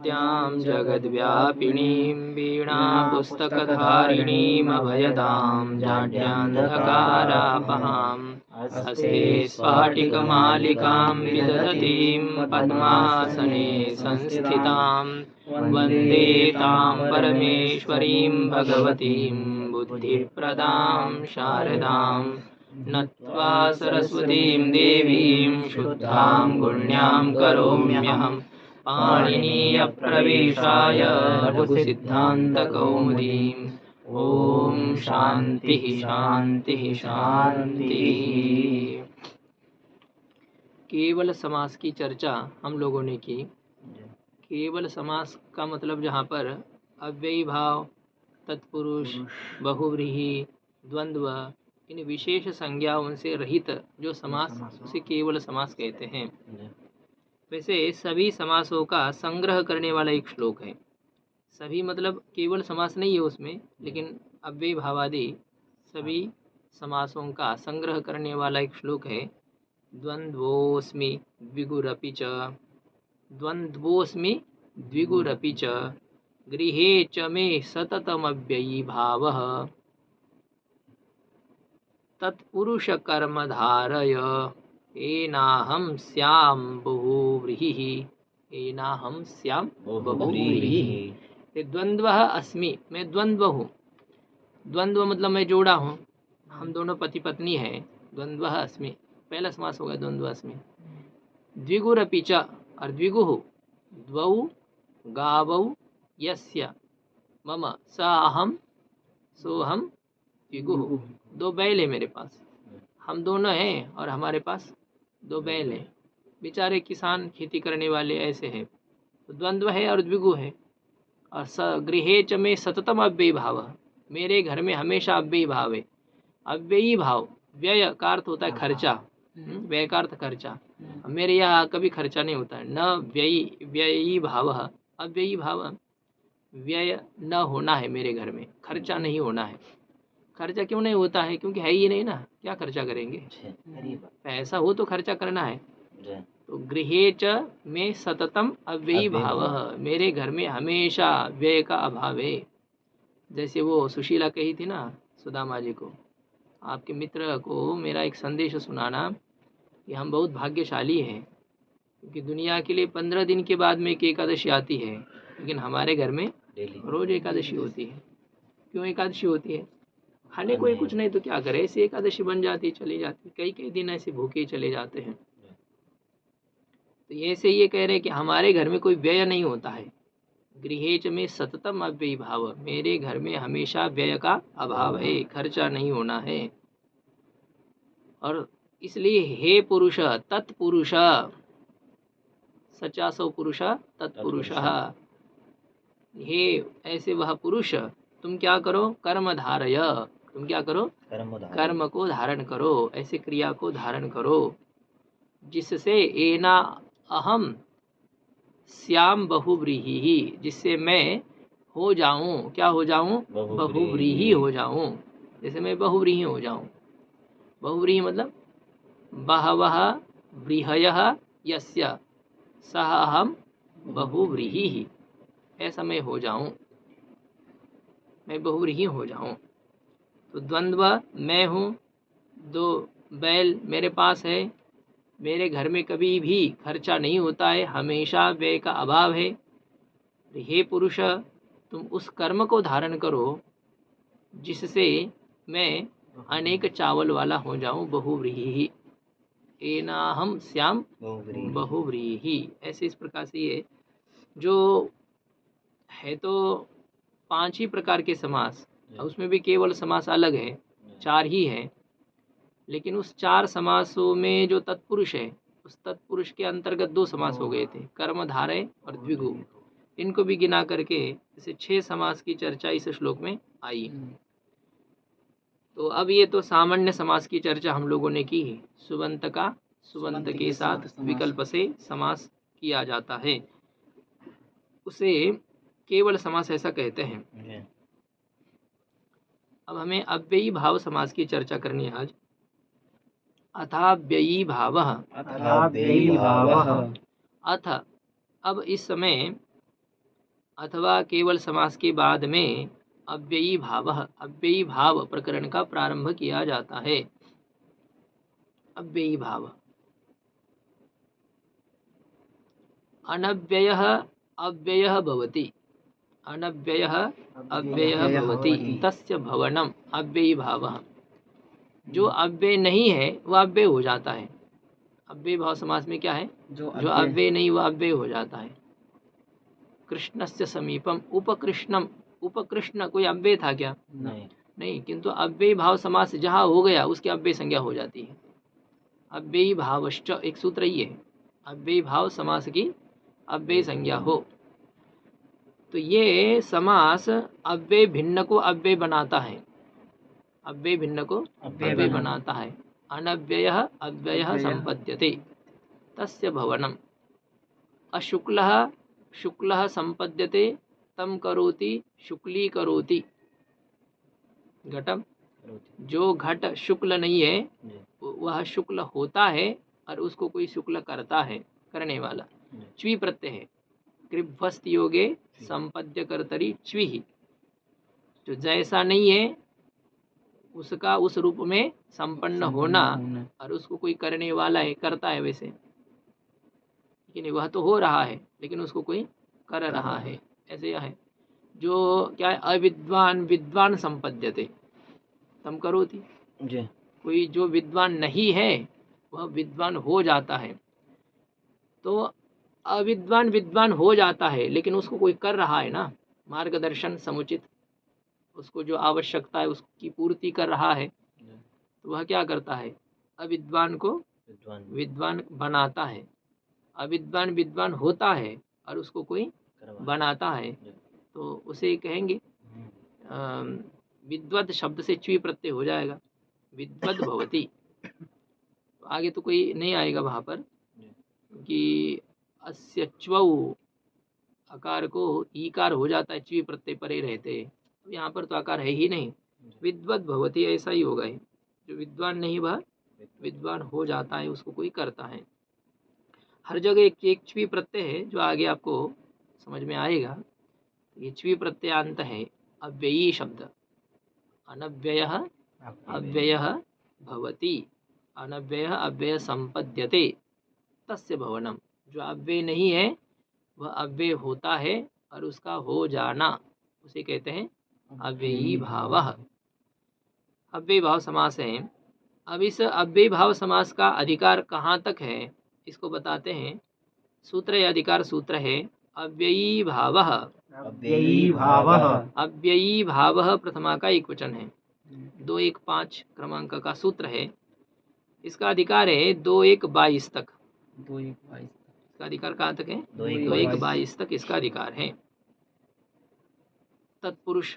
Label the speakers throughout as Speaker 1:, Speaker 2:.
Speaker 1: त्यां जगद्व्यापिनीं वीणापुस्तकधारिणीम् अभयदां जाड्यान्धकारापहाम् हस्ते स्फाटिकमालिकां विदधतीं पद्मासने संस्थितां वन्दे तां परमेश्वरीं भगवतीं बुद्धिप्रदां शारदां नत्वा सरस्वतीं देवीं शुद्धां गुण्यां करोम्यहम् पाणिनीयप्रवेशाय लघुसिद्धान्तकौमुदीम्। ॐ शान्तिः शान्तिः शान्तिः। केवल समास की चर्चा हम लोगों ने की। केवल समास का मतलब जहाँ पर अव्ययी भाव, तत्पुरुष, बहुव्रीहि, द्वंद्व इन विशेष संज्ञाओं से रहित जो समास उसे केवल समास कहते हैं। वैसे सभी समासों का संग्रह करने वाला एक श्लोक है। सभी मतलब केवल समास नहीं है उसमें, लेकिन अव्यय भावादि सभी समासों का संग्रह करने वाला एक श्लोक है। द्वंद्वोऽस्मि द्विगुरपि च, द्वंद्वोऽस्मि द्विगुरपि च, गृहे च मे सततमव्ययी भावः, तत्पुरुष कर्म धारय, एनाहं स्याम बहुव्रीहिः, एनाहं स्याम बहुव्रीहिः। द्वंद्वः अस्मि, मैं द्वंद्व हूँ। द्वंद्व मतलब मैं जोड़ा हूँ, हम दोनों पति पत्नी हैं। द्वंद्वः अस्मि पहला समास होगा, द्वंद्व अस्मि। द्विगुरपि च और द्विगुः, द्वौ गावौ यस्य मम स अहं सोहम द्विगुः। दो बैल है मेरे पास, हम दोनों हैं और हमारे पास दो बैल हैं। बेचारे किसान खेती करने वाले ऐसे हैं। तो द्वंद्व है और द्विगु है। और गृहे च में सततम अव्ययी भाव, मेरे घर में हमेशा अव्ययी भाव है। अव्ययी भाव, व्यय का अर्थ होता है खर्चा, व्यय का अर्थ खर्चा। मेरे यहाँ कभी खर्चा नहीं होता है। न व्ययी भाव, अव्ययी भाव, व्यय न होना है मेरे घर में, खर्चा नहीं होना है। खर्चा क्यों नहीं होता है? क्योंकि है ही नहीं ना, क्या खर्चा करेंगे? पैसा हो तो खर्चा करना है। तो गृहे च में सततम अव्ययी भाव, मेरे घर में हमेशा व्यय का अभाव है। जैसे वो सुशीला कही थी ना सुदामा जी को, आपके मित्र को मेरा एक संदेश सुनाना कि हम बहुत भाग्यशाली हैं, क्योंकि दुनिया के लिए 15 दिन के बाद में एक एकादशी आती है, लेकिन हमारे घर में रोज एकादशी होती है। क्यों एकादशी होती है? खाने को कुछ नहीं तो क्या करे, ऐसी एकादशी बन जाती, चली जाती, कई कई दिन ऐसे भूखे चले जाते हैं। तो ऐसे ये कह रहे हैं कि हमारे घर में कोई व्यय नहीं होता है। गृहेच में सततम अव्ययी भाव, मेरे घर में हमेशा व्यय का अभाव है, खर्चा नहीं होना है। और इसलिए हे पुरुष तत्पुरुष, सचा सौ पुरुष तत्पुरुष, हे ऐसे वह पुरुष, तुम क्या करो? कर्म धारय, तुम क्या करो? कर्म को धारण करो, ऐसे क्रिया को धारण करो, जिससे एना अहम श्याम बहुव्रीहि, जिससे मैं हो जाऊं, क्या हो जाऊं? बहुव्रीहि हो जाऊं, जैसे मैं बहुव्रीहि हो जाऊं। बहुव्रीहि मतलब बहवः व्रीहयः यस्य सह अहम बहुव्रीहि, ऐसा मैं हो जाऊं, मैं बहुव्रीहि हो जाऊं। तो द्वंद्व मैं हूँ, दो बैल मेरे पास है, मेरे घर में कभी भी खर्चा नहीं होता है, हमेशा व्यय का अभाव है। हे पुरुष, तुम उस कर्म को धारण करो जिससे मैं अनेक चावल वाला हो जाऊं, बहुव्रीहि, एनाहम श्याम बहुव्रीहि। ऐसे इस प्रकार से ये जो है तो 5 ही प्रकार के समास, उसमें भी केवल समास अलग है, 4 ही है। लेकिन उस 4 समासों में जो तत्पुरुष है, उस तत्पुरुष के अंतर्गत 2 समास हो गए थे, कर्मधारय और द्विगु। इनको भी गिना करके जैसे 6 समास की चर्चा इस श्लोक में आई। तो अब ये तो सामान्य समास की चर्चा हम लोगों ने की है। सुबंत का सुबंत के साथ विकल्प से समास किया जाता है, उसे केवल समास ऐसा कहते हैं। अब हमें अव्ययी भाव समास की चर्चा करनी है आज। अथाव्ययी भावः, अथ अब इस समय अथवा केवल समास के बाद में अव्ययी भाव प्रकरण का प्रारंभ किया जाता है। अव्ययी भाव। अनव्ययः अव्ययः भवति। अनव्ययः अव्ययः भवति तस्य भवनम अव्ययी भावः। जो अव्यय नहीं है वह अव्यय हो जाता है। अव्यय भाव समास में क्या है? जो अव्यय नहीं वह अव्यय हो जाता है। कृष्णस्य समीपम उपकृष्णम। उपकृष्ण कोई अव्यय था क्या? नहीं, किंतु अव्ययी भाव समास जहाँ हो गया उसकी अव्यय संज्ञा हो जाती है। अव्ययी भावश्च एक सूत्र ही है, अव्ययी भाव समास की अव्यय संज्ञा हो। तो ये समास अव्यय भिन्न को अव्यय बनाता है। अव्यय भिन्न को अव्यय बनाता है। अनव्ययः अव्ययः संपद्यते तस्य भवनम। अशुक्लः शुक्लः संपद्यते तम करोति शुक्ली करोति। घटम। जो घट शुक्ल नहीं है वह शुक्ल होता है और उसको कोई शुक्ल करता है, करने वाला। च्वी प्रत्यय है। कृभ्वस्त योगे संपद्य कर्तरी च्वी। जो जैसा नहीं है उसका उस रूप में संपन्न होना और उसको कोई करने वाला है, करता है वैसे, लेकिन वह तो हो रहा है लेकिन उसको कोई कर रहा है, ऐसे यह है। जो क्या है? अविद्वान विद्वान संपद्यते तम करोति। कोई जो विद्वान नहीं है वह विद्वान हो जाता है। तो अविद्वान विद्वान हो जाता है लेकिन उसको कोई कर रहा है ना, मार्गदर्शन समुचित, उसको जो आवश्यकता है उसकी पूर्ति कर रहा है। तो वह क्या करता है? अविद्वान को विद्वान बनाता है। अविद्वान विद्वान होता है और उसको कोई बनाता है, तो उसे कहेंगे विद्वद शब्द से च्वी प्रत्यय हो जाएगा, विद्वद भवति। तो आगे तो कोई नहीं आएगा वहाँ पर कि अस्य च्वौ आकार को ईकार हो जाता है, च्वी प्रत्यय परे रहते। तो यहाँ पर तो आकार है ही नहीं, विद्वद भवति ऐसा ही होगा। जो विद्वान नहीं वह विद्वान हो जाता है, उसको कोई करता है। हर जगह एक च्वी प्रत्यय है जो आगे आपको समझ में आएगा। ये च्वी प्रत्ययांत है अव्ययी शब्द। अनव्ययः अव्ययः भवति। अनव्ययः अव्यय संपद्यते तस्य भवनम। जो अव्यय नहीं है वह अव्यय होता है और उसका हो जाना उसे कहते हैं अव्ययी भावः। अव्ययी भाव समास है। अब इस अव्ययी भाव समास का अधिकार कहाँ तक है इसको बताते हैं। सूत्र या अधिकार सूत्र है अव्ययी भावः।
Speaker 2: अव्ययी भावः।
Speaker 1: अव्ययी भावः प्रथमा का एक वचन है, 215 क्रमांक का सूत्र है। इसका अधिकार है 2122 तक।
Speaker 2: 2122
Speaker 1: इसका अधिकार कहाँ तक है? 2122 तक इसका अधिकार है। तत्पुरुष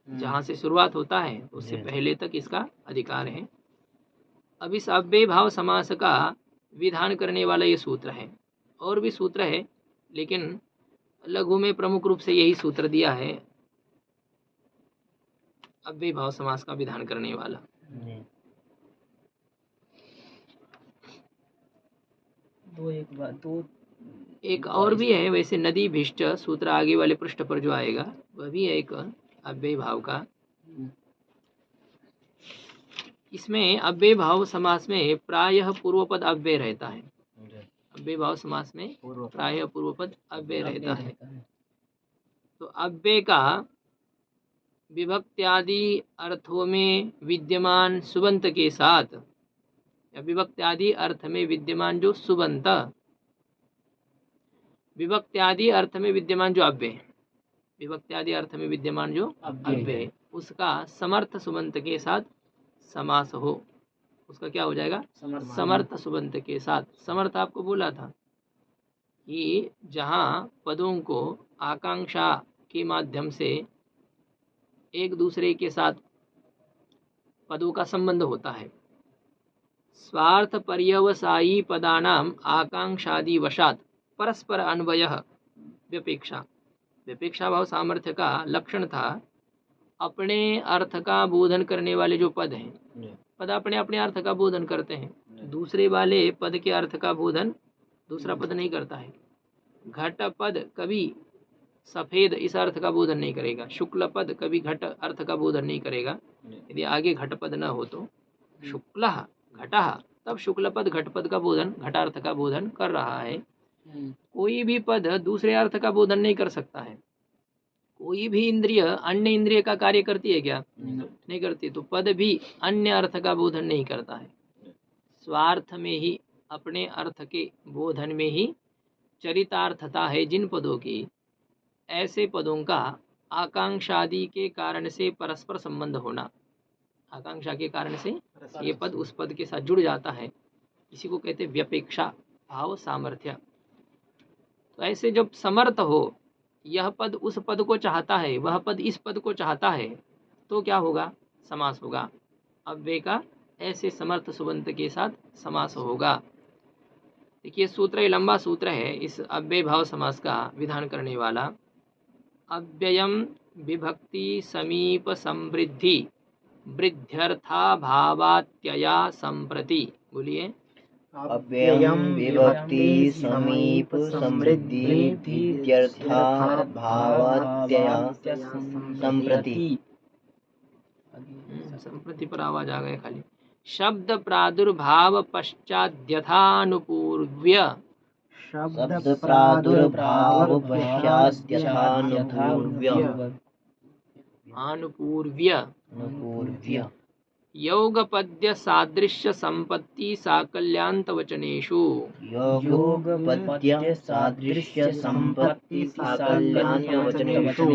Speaker 1: जहाँ से शुरुआत होता है उससे पहले तक इसका अधिकार है। अब इस अव्ययी भाव समास का विधान करने वाला ये सूत्र है। और भी सूत्र है लेकिन लघु में प्रमुख रूप से यही सूत्र दिया है, अव्ययी भाव समास का विधान करने वाला। एक और भी है वैसे, नदी भिष्ट सूत्र आगे वाले पृष्ठ पर जो आएगा वह भी है एक अव्ययी भाव का। इसमें अव्ययी भाव समास में प्रायः पूर्वपद अव्यय रहता है। अव्ययी भाव समास में प्रायः पूर्वपद अव्यय रहता है। तो अव्यय का विभक्त्यादि अर्थों में विद्यमान सुबंत के साथ, या विभक्त्यादि अर्थ में विद्यमान जो सुबंत, विभक्त्यादि अर्थ में विद्यमान जो अव्यय, विभक्त्यादि अर्थ में विद्यमान जो अव्यय, उसका समर्थ सुबंत के साथ समास हो, उसका क्या हो जाएगा? समर्थ सुबंत के साथ। समर्थ आपको बोला था कि जहाँ पदों को आकांक्षा के माध्यम से एक दूसरे के साथ पदों का संबंध होता है। स्वार्थ पर्यवसायी पदानाम आकांक्षादि वशात परस्पर अन्वयः व्यपेक्षा। व्यपेक्षा भाव सामर्थ्य का लक्षण था अपने अर्थ का बोधन करने वाले जो पद हैं, पद अपने अपने अर्थ का बोधन करते हैं, दूसरे वाले पद के अर्थ का बोधन दूसरा पद नहीं करता है। घट पद कभी सफेद इस अर्थ का बोधन नहीं करेगा। शुक्ल पद कभी घट अर्थ का बोधन नहीं करेगा। यदि आगे घट पद न हो तो शुक्ल घटः, तब शुक्ल पद घट पद का बोधन, घटार्थ का बोधन कर रहा है। कोई भी पद दूसरे अर्थ का बोधन नहीं कर सकता है। कोई भी इंद्रिय अन्य इंद्रिय का कार्य करती है क्या? नहीं करती। तो पद भी अन्य अर्थ का बोधन नहीं करता है। स्वार्थ में ही, अपने अर्थ के बोधन में ही चरितार्थता है जिन पदों की, ऐसे पदों का आकांक्षादि के कारण से परस्पर संबंध होना। आकांक्षा के कारण से ये पद उस पद के साथ जुड़ जाता है। इसी को कहते हैं व्यपेक्षा भाव सामर्थ्य। तो ऐसे जब समर्थ हो, यह पद उस पद को चाहता है, वह पद इस पद को चाहता है, तो क्या होगा? समास होगा। अव्यय का ऐसे समर्थ सुबंत के साथ समास होगा। देखिए सूत्र, ये लंबा सूत्र है। इस अव्यय भाव समास का विधान करने वाला, अव्ययम विभक्ति समीप समृद्धि वृद्ध्यर्था भावात्यया संप्रति। बोलिए।
Speaker 2: अव्ययम विभक्ति समीप समृद्धि विद्यर्था भावात्यया संप्रति।
Speaker 1: संप्रति पर आवाज आ गया खाली। शब्द प्रादुर्भाव पश्चाद्यथानुपूर्व्य,
Speaker 2: शब्द प्रादुर्भाव पश्चाद्यथानुपूर्व्य
Speaker 1: अनुपूर्व्य योगपद्य सादृश्य संपत्ति साकल्यान्त वचनेषु।
Speaker 2: योगपद्य सादृश्य संपत्ति साकल्यान्त वचनेषु।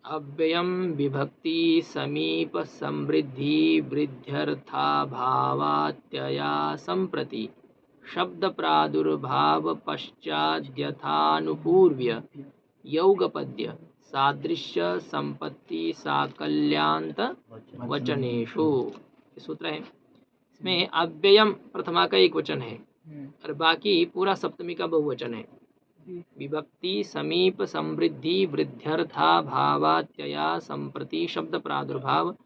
Speaker 1: अव्ययम विभक्ति समीप समृद्धि वृद्ध्यर्था भावात्यया संप्रति शब्द प्रादुर्भाव पश्चाद्यथानुपूर्व्य योगपद्य सादृश्य संपत्ति साकल्यान्त वचनेषु। सूत्र है। इसमें अव्ययम प्रथमा का एक वचन है और बाकी पूरा सप्तमी का बहुवचन है। विभक्ति समीप समृद्धि वृद्ध्यर्था भावात्यया संप्रति शब्द प्रादुर्भाव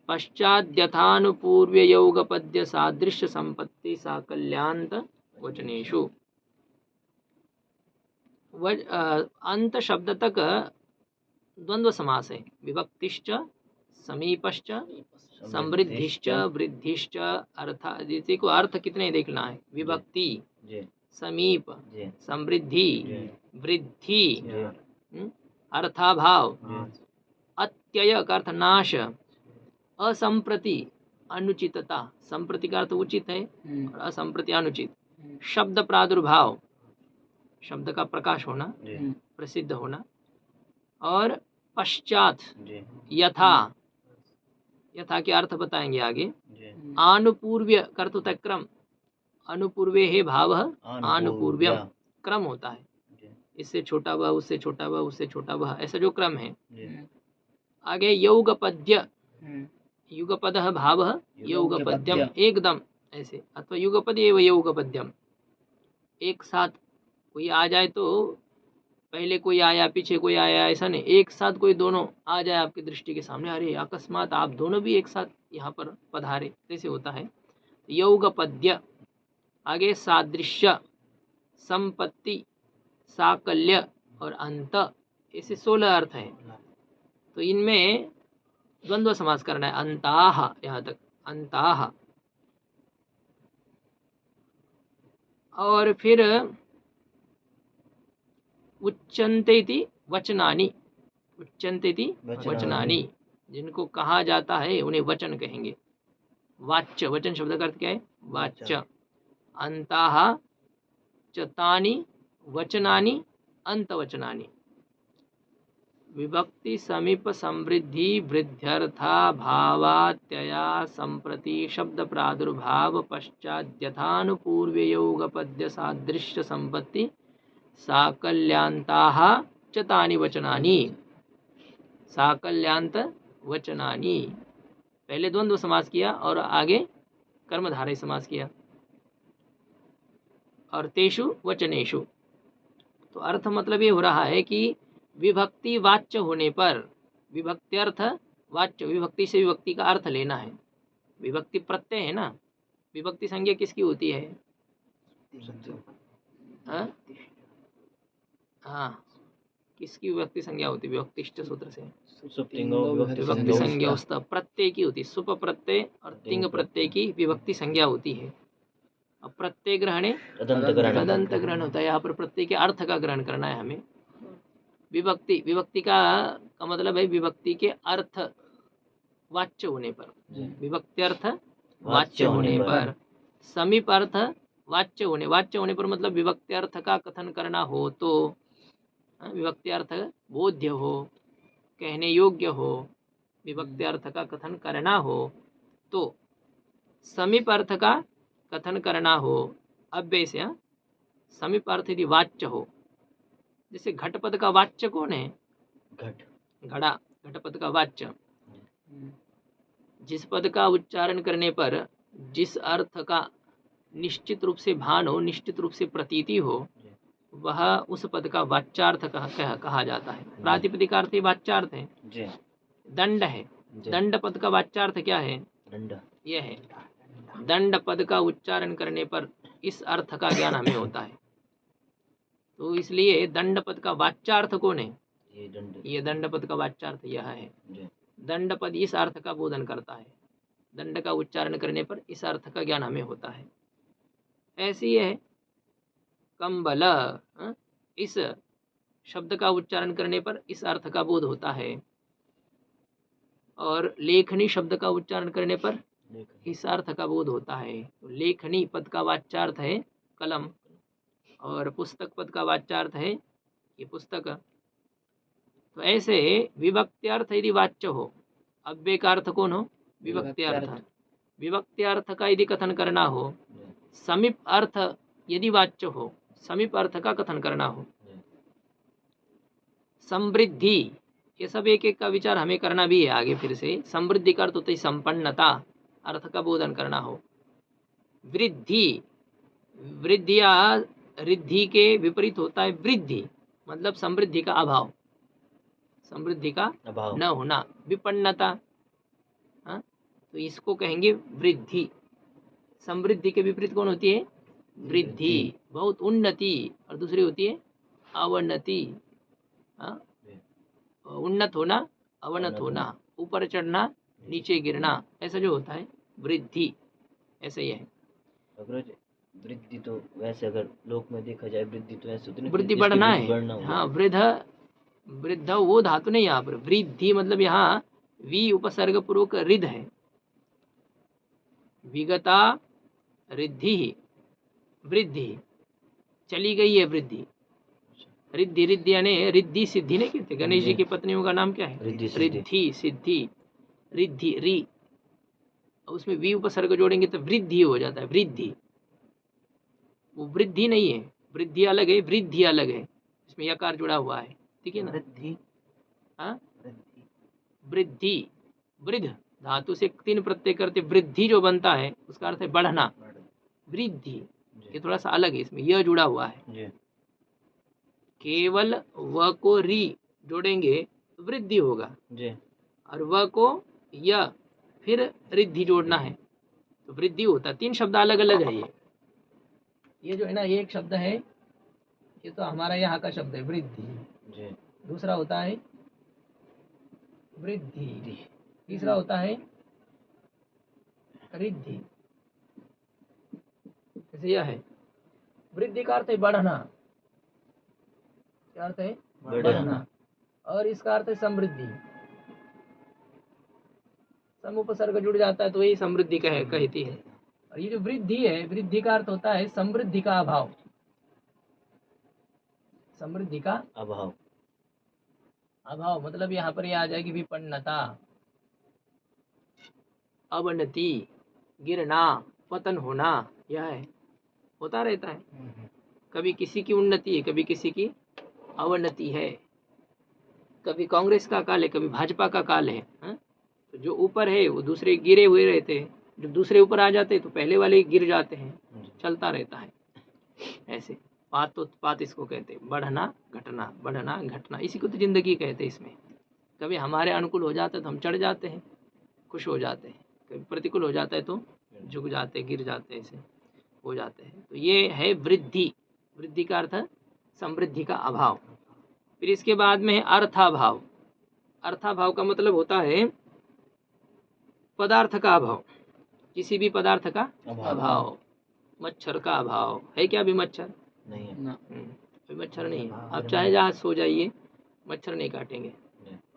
Speaker 1: पश्चाद्यथानुपूर्व्य योगपद्य सादृश्य संपत्ति साकल्यान्त वचनेषु। अंत शब्द तक द्वंद्व समास है। विभक्तिश्च समीपश्च समृद्धिश्च वृद्धिश्च अर्थ। जैसे को अर्थ कितने देखना है? विभक्ति, समीप, समृद्धि, वृद्धि, अर्थाभाव, अत्यय का अर्थ नाश, असंप्रति अनुचितता। संप्रति का अर्थ उचित है और असंप्रति अनुचित। शब्द प्रादुर्भाव, शब्द का प्रकाश होना, प्रसिद्ध होना। और पश्चात, यथा, यथा के अर्थ बताएंगे आगे। आनुपूर्व्य का अर्थ होता है क्रम। अनुपूर्वे है भाव आनुपूर्व्यम, क्रम होता है। इससे छोटा वह, उससे छोटा वह, उससे छोटा वह, ऐसा जो क्रम है। आगे योगपद्य, युगपद भाव योगपद्यम, एकदम ऐसे, अथवा युगपद एवं योगपद्यम, एक साथ। कोई आ जाए तो पहले कोई आया, पीछे कोई आया, ऐसा नहीं। एक साथ कोई दोनों आ जाए आपकी दृष्टि के सामने, अरे अकस्मात आप दोनों भी एक साथ यहाँ पर पधारे, जैसे होता है। योगपद्य। आगे सादृश्य, संपत्ति, साकल्य और अंत, ऐसे 16 अर्थ हैं। तो इनमें द्वंद्व समास करना है। अंताह, यहाँ तक अंताह। और फिर उच्चन्ते इति वचनानि, उच्चन्ते इति वचनानि, जिनको कहा जाता है उन्हें वचन कहेंगे। वाच्य, वचन शब्द का अर्थ क्या है? वाच्य। अंताः च तानि वचनानि अंतवचनानि। विभक्ति समीप समृद्धि वृद्ध्यर्था भावात्यया संप्रति शब्द प्रादुर्भाव पश्चाद्यथानुपूर्व्य योगपद्य सादृश्य संपत्ति साकल्यांताः च तानि वचनानि। साकल्यांत वचनानि, पहले द्वंद्व समास किया और आगे कर्मधारय समास किया। और तेषु वचनेषु, तो अर्थ मतलब ये हो रहा है कि विभक्ति वाच्य होने पर, विभक्ति अर्थ वाच्य, विभक्ति से विभक्ति का अर्थ लेना है। विभक्ति प्रत्यय है ना, विभक्ति संज्ञा किसकी होती है? हाँ, किसकी विभक्ति संज्ञा होती है विभक्तिष्ठ सूत्र से?
Speaker 2: सुप्तिंगो विभक्ति
Speaker 1: विभक्ति
Speaker 2: संज्ञा
Speaker 1: संज्ञा प्रत्यय की होती है, सुप प्रत्यय और तिंग प्रत्यय की विभक्ति संज्ञा होती है। अब प्रत्यय ग्रहणे तदंत ग्रहण होता है, यहाँ पर प्रत्यय के अर्थ का ग्रहण करना है हमें। विभक्ति, विभक्ति का मतलब है विभक्ति के अर्थ वाच्य होने पर, विभक्ति अर्थ वाच्य होने पर, समीप अर्थ वाच्य होने पर मतलब विभक्ति अर्थ का कथन करना हो तो, विभक्ति अर्थ बोध्य हो, कहने योग्य हो, विभक्ति अर्थ का कथन करना हो तो, समीप अर्थ का कथन करना हो अव्यय से, समीप अर्थ यदि वाच्य हो, जैसे घटपद का वाच्य कौन है? घड़ा, घटपद का वाच्य। जिस पद का उच्चारण करने पर जिस अर्थ का निश्चित रूप से भान हो, निश्चित रूप से प्रतीति हो, वह उस पद का वाच्यार्थ कहा जाता है। प्रातिपदिक अर्थ वाच्यार्थ है। दंड है, दंड पद का वाच्यार्थ क्या है? यह है, दंड पद का उच्चारण करने पर इस अर्थ का ज्ञान हमें होता है। तो इसलिए दंड पद का वाच्यार्थ कौन है? ये दंड पद का वाच्यार्थ यह है। दंड पद इस अर्थ का बोधन करता है, दंड का उच्चारण करने पर इस अर्थ का ज्ञान हमें होता है। ऐसी है कंबल, इस शब्द का उच्चारण करने पर इस अर्थ का बोध होता है, और लेखनी शब्द का उच्चारण करने पर इस अर्थ का बोध होता है। तो लेखनी पद का वाच्यार्थ है कलम, और पुस्तक पद का वाच्यार्थ है ये पुस्तक। तो ऐसे विभक्त्यार्थ यदि वाच्य हो, अव्यय का अर्थ कौन हो? विभक्त्यार्थ। विभक्त्यार्थ का यदि कथन करना हो, समीप अर्थ यदि वाच्य हो, समीप अर्थ का कथन करना हो, समृद्धि, ये सब एक एक का विचार हमें करना भी है आगे फिर से। समृद्धि का अर्थ होता है संपन्नता, अर्थ का बोधन करना हो। वृद्धि, वृद्धिया रिद्धि के विपरीत होता है वृद्धि, मतलब समृद्धि का अभाव, समृद्धि का न होना, विपन्नता, तो इसको कहेंगे वृद्धि। समृद्धि के विपरीत कौन होती है? वृद्धि, बहुत उन्नति, और दूसरी होती है अवनति। उन्नत होना, अवनत होना, ऊपर चढ़ना, नीचे गिरना, ऐसा जो होता है वृद्धि, ऐसे ही है।
Speaker 2: वृद्धि तो वैसे अगर लोक में देखा जाए, वृद्धि तो ऐसे होती है
Speaker 1: वृद्धि बढ़ना है। हाँ, वृद्ध वो धातु नहीं, यहाँ पर वृद्धि मतलब यहाँ वी उपसर्ग पूर्वक रिध है। विगता रिद्धि, वृद्धि चली गई है वृद्धि। रिद्धि, रिद्धि यानी रिद्धि सिद्धि नहीं कहते। गणेश जी की पत्नियों का नाम क्या है? रिद्धि सिद्धि, रिद्धि री, उसमें वी उपसर्ग जोड़ेंगे तो वृद्धि हो जाता है। वृद्धि, वो वृद्धि नहीं है, वृद्धि अलग है, वृद्धि अलग है, इसमें यकार जुड़ा हुआ है, ठीक है ना? वृद्धि, हाँ, वृद्धि, वृद्ध धातु से 3 प्रत्यय करते वृद्धि जो बनता है उसका अर्थ है बढ़ना। वृद्धि ये थोड़ा सा अलग है, इसमें यह जुड़ा हुआ है। केवल व को री जोड़ेंगे तो वृद्धि होगा, और व को य फिर रिद्धि जोड़ना है तो वृद्धि होता है। 3 शब्द अलग अलग है। ये जो है ना, ये एक शब्द है, ये तो हमारा यहाँ का शब्द है वृद्धि। दूसरा होता है वृद्धि, तीसरा होता है रिद्धि। जैसे यह है, वृद्धि का अर्थ है बढ़ना, क्या अर्थ है? बढ़ना, और इसका अर्थ है समृद्धि। सम उपसर्ग जुड़ जाता है तो यही समृद्धि कहती है। और ये जो वृद्धि है, वृद्धि का अर्थ होता है समृद्धि का अभाव, समृद्धि का अभाव। अभाव मतलब यहाँ पर ये आ जाएगी विपन्नता, अवनति, गिरना, पतन होना, यह है, होता रहता है। कभी किसी की उन्नति है, कभी किसी की अवनति है, कभी कांग्रेस का काल है, कभी भाजपा का काल है। तो जो ऊपर है वो दूसरे गिरे हुए रहते हैं, जो दूसरे ऊपर आ जाते हैं तो पहले वाले गिर जाते हैं, चलता रहता है ऐसे। पात इसको कहते हैं, बढ़ना घटना, बढ़ना घटना, इसी को तो जिंदगी कहते हैं। इसमें कभी हमारे अनुकूल हो जाता है तो हम चढ़ जाते हैं, खुश हो जाते हैं, कभी प्रतिकूल हो जाता है तो झुक जाते हैं, गिर जाते हैं, ऐसे हो जाते हैं। तो ये है वृद्धि। वृद्धि का अर्थ समृद्धि का अभाव। फिर इसके बाद में है अर्थाभाव। अर्थाभाव का मतलब होता है पदार्थ का अभाव, किसी भी पदार्थ का अभाव। मच्छर का अभाव है क्या? अभी मच्छर
Speaker 2: नहीं है।
Speaker 1: अभी मच्छर नहीं है। आप चाहे जहाँ सो जाइए, मच्छर नहीं काटेंगे।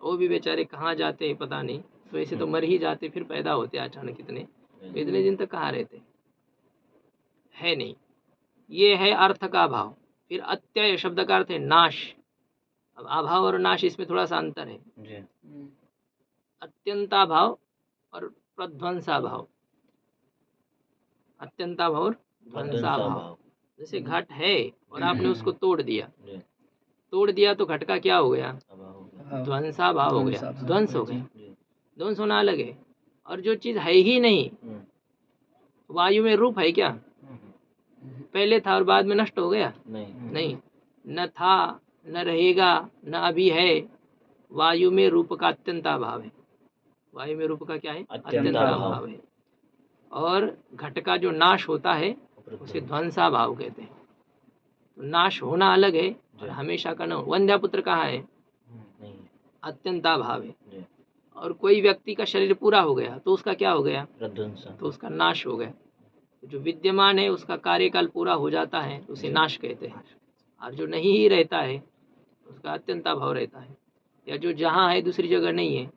Speaker 1: वो भी बेचारे कहाँ जाते हैं पता नहीं, तो ऐसे तो मर ही जाते, फिर पैदा होते अचानक इतने दिन तक कहाँ रहते है नहीं। ये है अर्थ का अभाव। फिर अत्यय शब्द का अर्थ है नाश। अब अभाव और नाश इसमें थोड़ा सा अंतर है।
Speaker 2: जी।
Speaker 1: अत्यंताभाव और प्रध्वंसाभाव। अत्यंताभाव और ध्वंसाभाव। जैसे घट है और आपने उसको तोड़ दिया,
Speaker 2: जी।
Speaker 1: तोड़ दिया तो घट का क्या हो गया?
Speaker 2: अभाव हो गया।
Speaker 1: ध्वंसाभाव हो गया, ध्वंस हो गया।
Speaker 2: जी।
Speaker 1: ध्वंस होना अलग है। और जो चीज है ही नहीं, वायु में रूप है क्या? पहले था और बाद में नष्ट हो गया? नहीं, न था, न रहेगा, न अभी है। वायु में रूप का अत्यंताभाव है। वायु में रूप का क्या है? अत्यंताभाव है। और घट का जो नाश होता है उसे ध्वंसाभाव कहते हैं। तो नाश होना अलग है और हमेशा का न। वंध्यापुत्र कहाँ है? अत्यंताभाव है। और कोई व्यक्ति का शरीर पूरा हो गया तो उसका क्या हो गया? तो उसका नाश हो गया। जो विद्यमान है उसका कार्यकाल पूरा हो जाता है, उसे नाश कहते हैं। और जो नहीं ही रहता है उसका अत्यंताभाव रहता है, या जो जहाँ है दूसरी जगह नहीं है।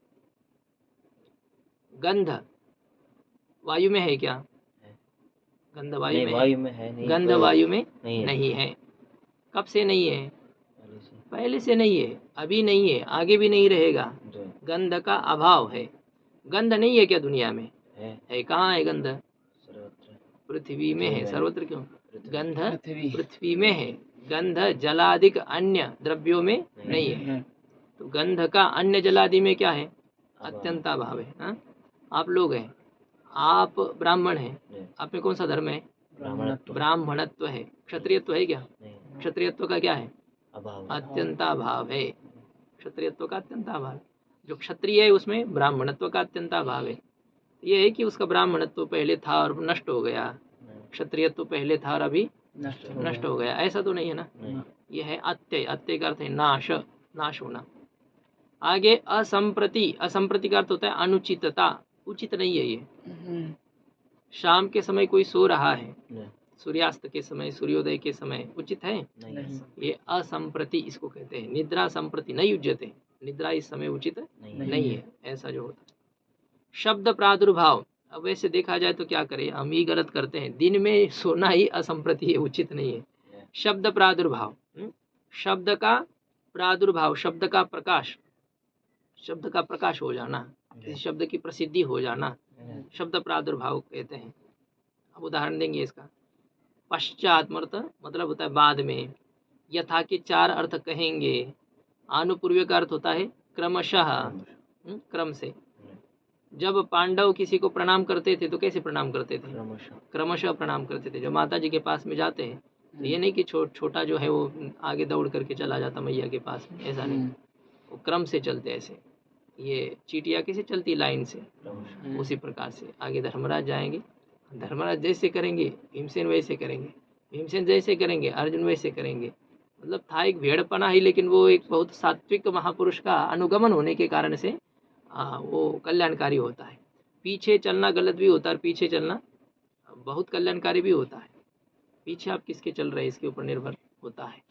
Speaker 1: गंध वायु में है क्या? गंध वायु में है। गंध वायु में नहीं है। कब से नहीं है? पहले से नहीं है, अभी नहीं है, आगे भी नहीं रहेगा। गंध का अभाव है। गंध नहीं है क्या दुनिया में? है। कहाँ है गंध? पृथ्वी में है। सर्वत्र क्यों? गंध पृथ्वी में है। गंध जलादिक अन्य द्रव्यों में नहीं है। तो गंध का अन्य जलादि में क्या है? अत्यंताभाव है। हाँ? आप लोग हैं, आप ब्राह्मण हैं, आप में कौन सा धर्म है? ब्राह्मणत्व है। क्षत्रियत्व है क्या? क्षत्रियत्व का क्या है? अत्यंताभाव है। क्षत्रियत्व का अत्यंताभाव। जो क्षत्रिय है उसमें ब्राह्मणत्व का अत्यंताभाव है। ये है कि उसका ब्राह्मणत्व पहले था और नष्ट हो गया, क्षत्रियत्व पहले था और अभी नष्ट हो गया, ऐसा तो नहीं है ना। ये है अत्यय। अत्यय का अर्थ है नाश, नाश होना। आगे असंप्रति। असंप्रति का अर्थ होता है अनुचितता, उचित नहीं है ये। शाम के समय कोई सो रहा है, सूर्यास्त के समय, सूर्योदय के समय उचित है? ये असंप्रति इसको कहते हैं। निद्रा संप्रति नहीं युज्यते। निद्रा इस समय उचित नहीं है, ऐसा जो होता है। शब्द प्रादुर्भाव। अब वैसे देखा जाए तो क्या करें, हम ही गलत करते हैं। दिन में सोना ही असंप्रति है, उचित नहीं है। शब्द प्रादुर्भाव, शब्द का प्रादुर्भाव, शब्द का प्रकाश, शब्द का प्रकाश हो जाना, किसी शब्द की प्रसिद्धि हो जाना, शब्द प्रादुर्भाव कहते हैं। अब उदाहरण देंगे इसका। पश्चात मतलब होता है बाद में। यथा के 4 अर्थ कहेंगे। आनुपूर्व्य का अर्थ होता है क्रमशः, क्रम से। जब पांडव किसी को प्रणाम करते थे तो कैसे प्रणाम करते थे? क्रमशः प्रणाम करते थे। जब माता जी के पास में जाते हैं तो ये नहीं कि छोटा जो है वो आगे दौड़ करके चला जाता मैया के पास में, ऐसा नहीं। वो क्रम से चलते ऐसे। ये चीटियाँ कैसे चलती लाइन से, उसी प्रकार से आगे धर्मराज जाएंगे। धर्मराज जैसे करेंगे भीमसेन वैसे करेंगे, भीमसेन जैसे करेंगे अर्जुन वैसे करेंगे। मतलब था एक भेड़पना ही, लेकिन वो एक बहुत सात्विक महापुरुष का अनुगमन होने के कारण से वो कल्याणकारी होता है। पीछे चलना गलत भी होता है और पीछे चलना बहुत कल्याणकारी भी होता है। पीछे आप किसके चल रहे हैं इसके ऊपर निर्भर होता है।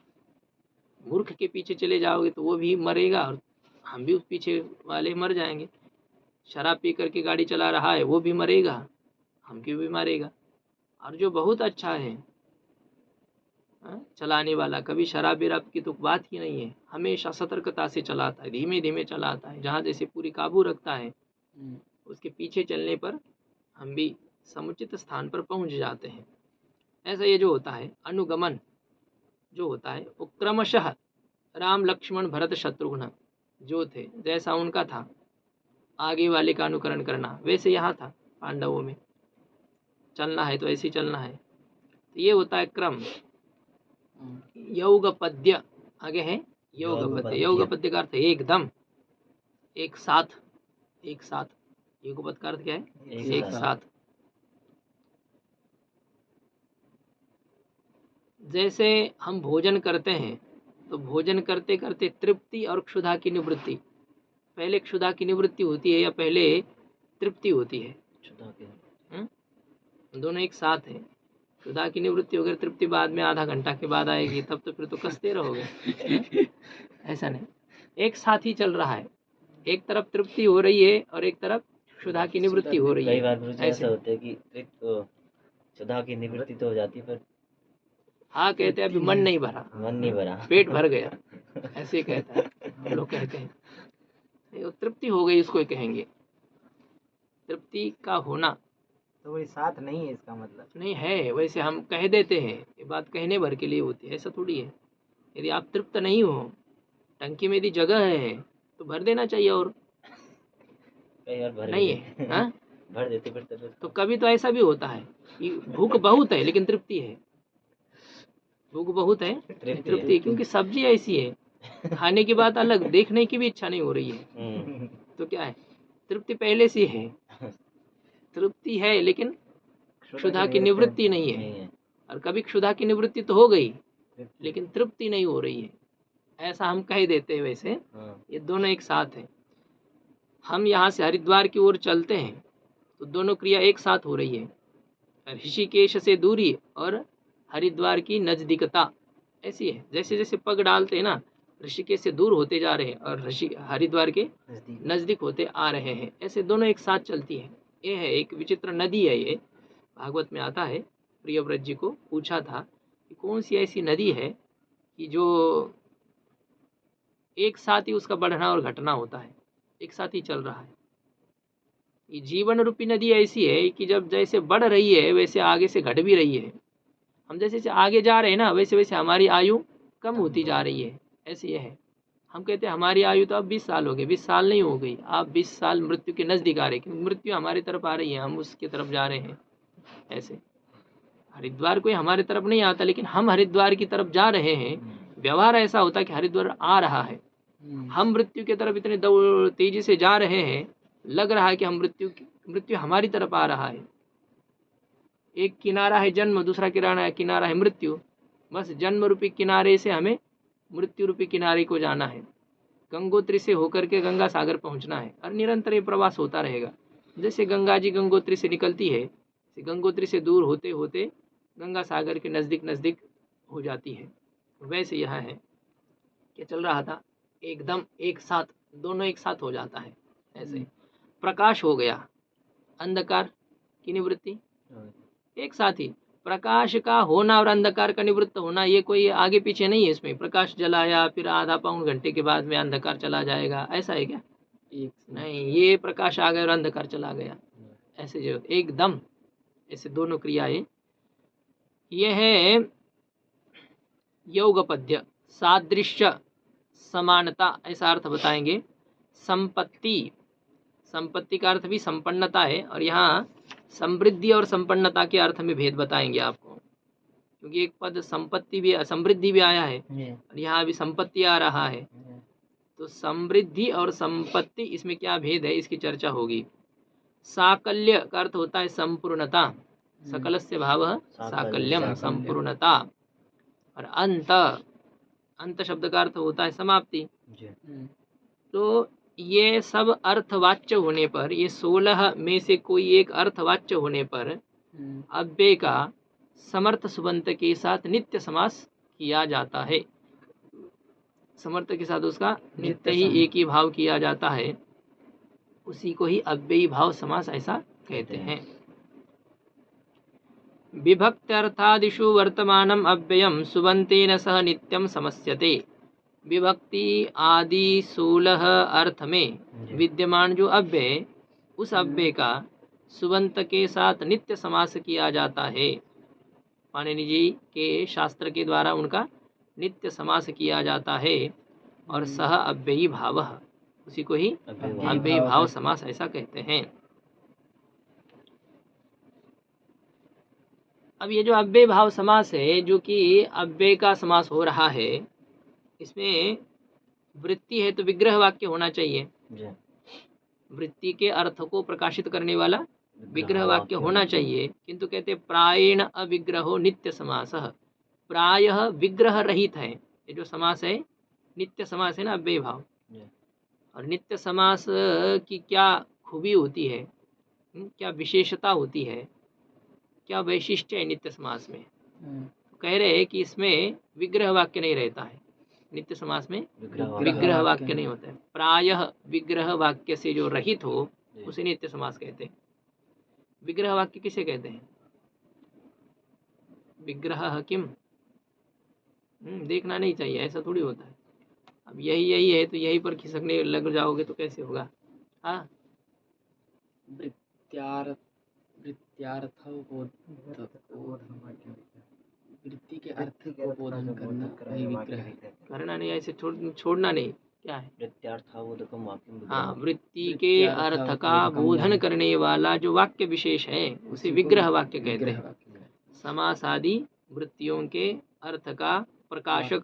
Speaker 1: मूर्ख के पीछे चले जाओगे तो वो भी मरेगा और हम भी उस पीछे वाले मर जाएंगे। शराब पी करके गाड़ी चला रहा है वो भी मरेगा, हम क्यों भी मारेगा। और जो बहुत अच्छा है चलाने वाला, कभी शराब विराब की तो बात ही नहीं है, हमेशा सतर्कता से चलाता है, धीमे धीमे चलाता है, जहाँ जैसे पूरी काबू रखता है, उसके पीछे चलने पर हम भी समुचित स्थान पर पहुंच जाते हैं। ऐसा ये जो होता है अनुगमन जो होता है वो क्रमशः राम लक्ष्मण भरत शत्रुघ्न जो थे जैसा उनका था आगे वाले का अनुकरण करना, वैसे यहाँ था पांडवों में। चलना है तो ऐसे ही चलना है, तो ये होता है क्रम। योगपद्य आगे है योगपद्य। योगपद्य का अर्थ है एकदम, एक साथ, एक साथ। युगपद का अर्थ क्या है? एक साथ। जैसे हम भोजन करते हैं तो भोजन करते करते तृप्ति और क्षुधा की निवृत्ति, पहले क्षुधा की निवृत्ति होती है या पहले तृप्ति होती है?
Speaker 2: क्षुधा के
Speaker 1: दोनों एक साथ है। क्षुधा की निवृत्ति होगी, तृप्ति बाद में आधा घंटा के बाद आएगी, तब तो फिर तो कसते रहोगे। ऐसा नहीं, एक साथ ही चल रहा है। एक तरफ तृप्ति हो रही है और एक तरफ क्षुधा की निवृत्ति हो रही है।
Speaker 2: कई बार गुरुजी ऐसा होता है कि क्षुधा की निवृत्ति तो हो जाती है पर
Speaker 1: हाँ कहते हैं अभी मन नहीं भरा,
Speaker 2: मन नहीं भरा,
Speaker 1: पेट भर गया, ऐसे कहता है, हम लोग कहते हैं। ये तृप्ति हो गई इसको कहेंगे। तृप्ति का होना
Speaker 3: तो वही साथ नहीं है, इसका मतलब
Speaker 1: नहीं है। वैसे हम कह देते हैं, ये बात कहने भर के लिए होती है, ऐसा थोड़ी है। यदि आप तृप्त नहीं हो, टंकी में यदि जगह है तो भर देना चाहिए, और
Speaker 2: कई बार भर
Speaker 1: नहीं
Speaker 2: देते
Speaker 1: है हाँ?
Speaker 2: भर देते फिर
Speaker 1: तो कभी तो ऐसा भी होता है कि भूख बहुत है लेकिन तृप्ति है, भूख बहुत है तृप्ति है, क्योंकि सब्जी ऐसी है, खाने की बात अलग, देखने की भी इच्छा नहीं हो रही है, तो क्या है, तृप्ति पहले से है। तृप्ति है लेकिन क्षुधा की निवृत्ति नहीं है, और कभी क्षुधा की निवृत्ति तो हो गई लेकिन तृप्ति नहीं हो रही है, ऐसा हम कह देते हैं। वैसे ये दोनों एक साथ है। हम यहाँ से हरिद्वार की ओर चलते हैं तो दोनों क्रिया एक साथ हो रही है, ऋषिकेश से दूरी और हरिद्वार की नजदीकता ऐसी है। जैसे जैसे पग डालते हैं ना, ऋषिकेश से दूर होते जा रहे हैं और हरिद्वार के नजदीक होते आ रहे हैं, ऐसे दोनों एक साथ चलती है। ये है एक विचित्र नदी है, ये भागवत में आता है। प्रियव्रत जी को पूछा था कि कौन सी ऐसी नदी है कि जो एक साथ ही उसका बढ़ना और घटना होता है, एक साथ ही चल रहा है। ये जीवन रूपी नदी ऐसी है कि जब जैसे बढ़ रही है वैसे आगे से घट भी रही है। हम जैसे जैसे आगे जा रहे हैं ना, वैसे वैसे हमारी आयु कम होती जा रही है, ऐसे ये है। हम कहते हैं हमारी आयु तो अब 20 साल हो गई, 20 साल नहीं हो गई, आप 20 साल मृत्यु के नज़दीक आ रहे हैं, क्योंकि मृत्यु हमारी तरफ आ रही है, हम उसके तरफ जा रहे हैं। ऐसे हरिद्वार कोई हमारे तरफ नहीं आता, लेकिन हम हरिद्वार की तरफ जा रहे हैं। व्यवहार ऐसा होता है कि हरिद्वार आ रहा है, हम मृत्यु की तरफ इतने तेजी से जा रहे हैं, लग रहा है कि हम मृत्यु हमारी तरफ आ रहा है। एक किनारा है जन्म, दूसरा किनारा है मृत्यु। बस जन्म रूपी किनारे से हमें मृत्यु रूपी किनारे को जाना है, गंगोत्री से होकर के गंगा सागर पहुंचना है, और निरंतर ये प्रवास होता रहेगा। जैसे गंगा जी गंगोत्री से निकलती है, गंगोत्री से दूर होते होते गंगा सागर के नज़दीक हो जाती है। वैसे यह है क्या चल रहा था, एकदम एक साथ दोनों एक साथ हो जाता है। ऐसे प्रकाश हो गया, अंधकार की निवृत्ति एक साथ ही। प्रकाश का होना और अंधकार का निवृत्त होना ये कोई आगे पीछे नहीं है। इसमें प्रकाश जलाया फिर आधा पौन घंटे के बाद में अंधकार चला जाएगा, ऐसा है क्या? नहीं, ये प्रकाश आ गया और अंधकार चला गया, ऐसे जो एकदम ऐसे दोनों क्रियाएं। ये है योगपद्य, सादृश्य, समानता, ऐसा अर्थ बताएंगे। संपत्ति का अर्थ भी संपन्नता है, और यहाँ समृद्धि और संपन्नता के अर्थ में भेद बताएंगे आपको, क्योंकि एक पद संपत्ति भी समृद्धि भी आया है और यहाँ भी संपत्ति आ रहा है। तो समृद्धि और संपत्ति इसमें क्या भेद है, इसकी चर्चा होगी। साकल्य का अर्थ होता है संपूर्णता, सकलस्य भावः साकल्यम, संपूर्णता। और अंत शब्द का अर्थ होता है समाप्ति। तो ये सब अर्थवाच्य होने पर, ये 16 में से कोई एक अर्थवाच्य होने पर अव्यय का समर्थ सुबंत के साथ नित्य समास किया जाता है। समर्थ के साथ उसका नित्य ही एक ही भाव किया जाता है, उसी को ही अव्ययी भाव समास ऐसा कहते हैं। विभक्त्यर्थादिषु वर्तमानम अव्ययम सुबंतेन सह नित्यम समस्यते। विभक्ति आदि 16 अर्थ में विद्यमान जो अव्यय, उस अव्यय का सुबंत के साथ नित्य समास किया जाता है। पाणिनि जी के शास्त्र के द्वारा उनका नित्य समास किया जाता है, और सह अव्ययी भाव, उसी को ही अव्ययी भाव समास ऐसा कहते हैं। अब ये जो अव्यय भाव समास है, जो कि अव्यय का समास हो रहा है, इसमें वृत्ति है तो विग्रह वाक्य होना चाहिए। वृत्ति के अर्थ को प्रकाशित करने वाला विग्रह वाक्य होना चाहिए, किंतु कहते प्रायेण अविग्रहो नित्य समासः। प्रायः विग्रह रहित है, ये जो समास है नित्य समास है ना, अव्यय भाव।
Speaker 2: जी।
Speaker 1: और नित्य समास की क्या खूबी होती है, क्या विशेषता होती है, क्या वैशिष्ट्य है नित्य समास में? तो कह रहे हैं कि इसमें विग्रह वाक्य नहीं रहता है। नित्य समास में विग्रह वाक्य नहीं होता है। प्रायः विग्रह वाक्य से जो रहित हो उसे नित्य समास कहते हैं। विग्रह वाक्य किसे कहते हैं? विग्रह किम, देखना नहीं चाहिए, ऐसा थोड़ी होता है। अब यही है तो यही पर खिसकने लग जाओगे तो कैसे होगा? हाँ,
Speaker 3: वृत्ति के अर्थ को बोधन करना वही विग्रह है।
Speaker 1: करना नहीं, ऐसे छोड़ना नहीं। क्या है?
Speaker 2: वृत्त्यार्थावोधकम वाक्यम
Speaker 1: हाँ, वृत्ति के अर्थ का बोधन करने वाला जो वाक्य विशेष है उसे विग्रह वाक्य कहते हैं। समास आदि वृत्तियों के अर्थ का प्रकाशक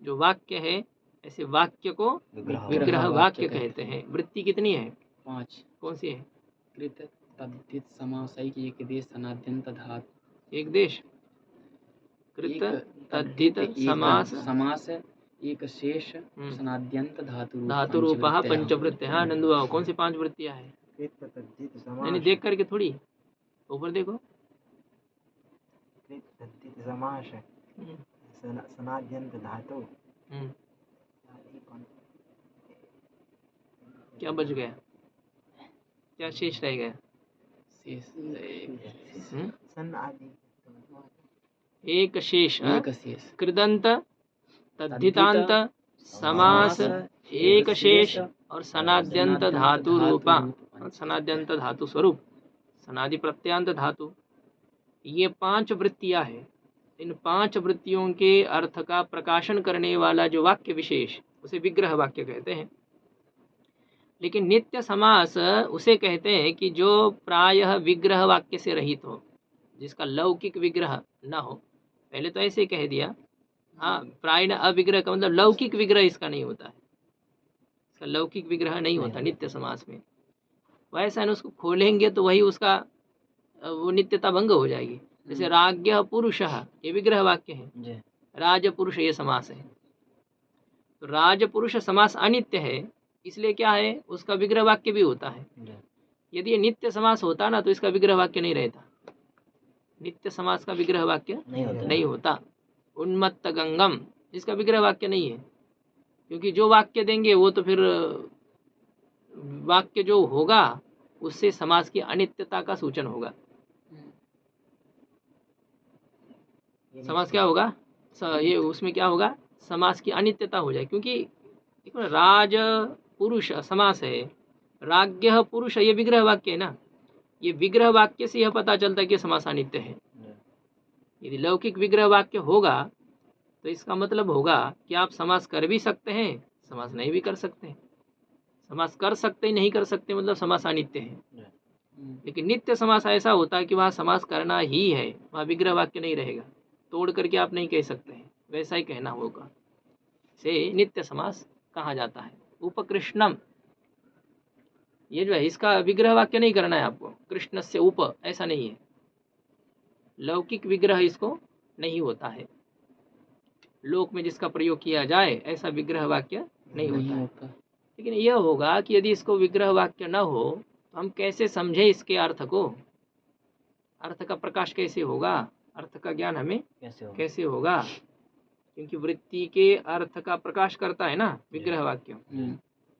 Speaker 1: जो वाक्य है, ऐसे वाक्य को विग्रह वाक्य कहते हैं। वृत्ति कितनी है?
Speaker 4: 5।
Speaker 1: कौन सी है?
Speaker 4: कृत तद्धित समासैक एक देश सनाद्यंत धातु।
Speaker 1: एक देश, कृत तद्धित समास
Speaker 4: एक शेष सनाद्यंत
Speaker 1: धातु रूपः पंचवृत्ति। हाँ नंदू बाबू, कौन सी 5 वृत्तियां हैं? नहीं, देख करके थोड़ी, ऊपर देखो।
Speaker 3: समास सनाद्यंत धातु।
Speaker 1: क्या बच गया? क्या शेष रह गया?
Speaker 3: सन आदि
Speaker 1: एक शेष। कृदंत तद्धितांत समास एक शेष और सनाद्यंत धातु रूपा, सनाद्यंत धातु स्वरूप, सनादि प्रत्यांत धातु। ये 5 वृत्तियां हैं। इन 5 वृत्तियों के अर्थ का प्रकाशन करने वाला जो वाक्य विशेष उसे विग्रह वाक्य कहते हैं। लेकिन नित्य समास उसे कहते हैं कि जो प्रायः विग्रह वाक्य से रहित हो, जिसका लौकिक विग्रह न हो। पहले तो ऐसे कह दिया, हाँ, प्राय अविग्रह का मतलब लौकिक विग्रह इसका नहीं होता है, इसका लौकिक विग्रह नहीं होता नित्य समास में। वैसा है, उसको खोलेंगे तो वही उसका वो नित्यता भंग हो जाएगी। जैसे राज्ञ पुरुष, ये विग्रह वाक्य है। राज पुरुष ये समास है, तो राज पुरुष समास अनित्य है, इसलिए क्या है, उसका विग्रह वाक्य भी होता है। यदि ये नित्य समास होता ना तो इसका विग्रह वाक्य नहीं रहता। नित्य समास का विग्रह वाक्य नहीं होता। उन्मत्त गंगम, इसका विग्रह वाक्य नहीं है, क्योंकि जो वाक्य देंगे वो तो फिर वाक्य जो होगा उससे समास की अनित्यता का सूचन होगा। समास क्या होगा, ये उसमें क्या होगा, समास की अनित्यता हो जाए। क्योंकि देखो ना, राज पुरुष समास है, राज्ञ पुरुष ये विग्रह वाक्य है ना। ये विग्रह वाक्य से यह पता चलता है कि समास अनित्य है। यदि लौकिक विग्रह वाक्य होगा तो इसका मतलब होगा कि आप समास कर भी सकते हैं, समास नहीं भी कर सकते हैं। समास कर सकते नहीं कर सकते मतलब समास अनित्य है। लेकिन नित्य समास ऐसा होता है कि वहाँ समास करना ही है, वहाँ विग्रह वाक्य नहीं रहेगा, तोड़ करके आप नहीं कह सकते हैं, वैसा ही कहना होगा। से नित्य समास कहा जाता है। उपकृष्णम, ये जो है इसका विग्रह वाक्य नहीं करना है आपको, कृष्ण से उप ऐसा नहीं है, लौकिक विग्रह इसको नहीं होता है। लोक में जिसका प्रयोग किया जाए ऐसा विग्रह वाक्य नहीं होता है। लेकिन यह होगा कि यदि इसको विग्रह वाक्य न हो तो हम कैसे समझे इसके अर्थ को, अर्थ का प्रकाश कैसे होगा, अर्थ का ज्ञान हमें कैसे होगा? क्योंकि वृत्ति के अर्थ का प्रकाश करता है ना विग्रह वाक्य।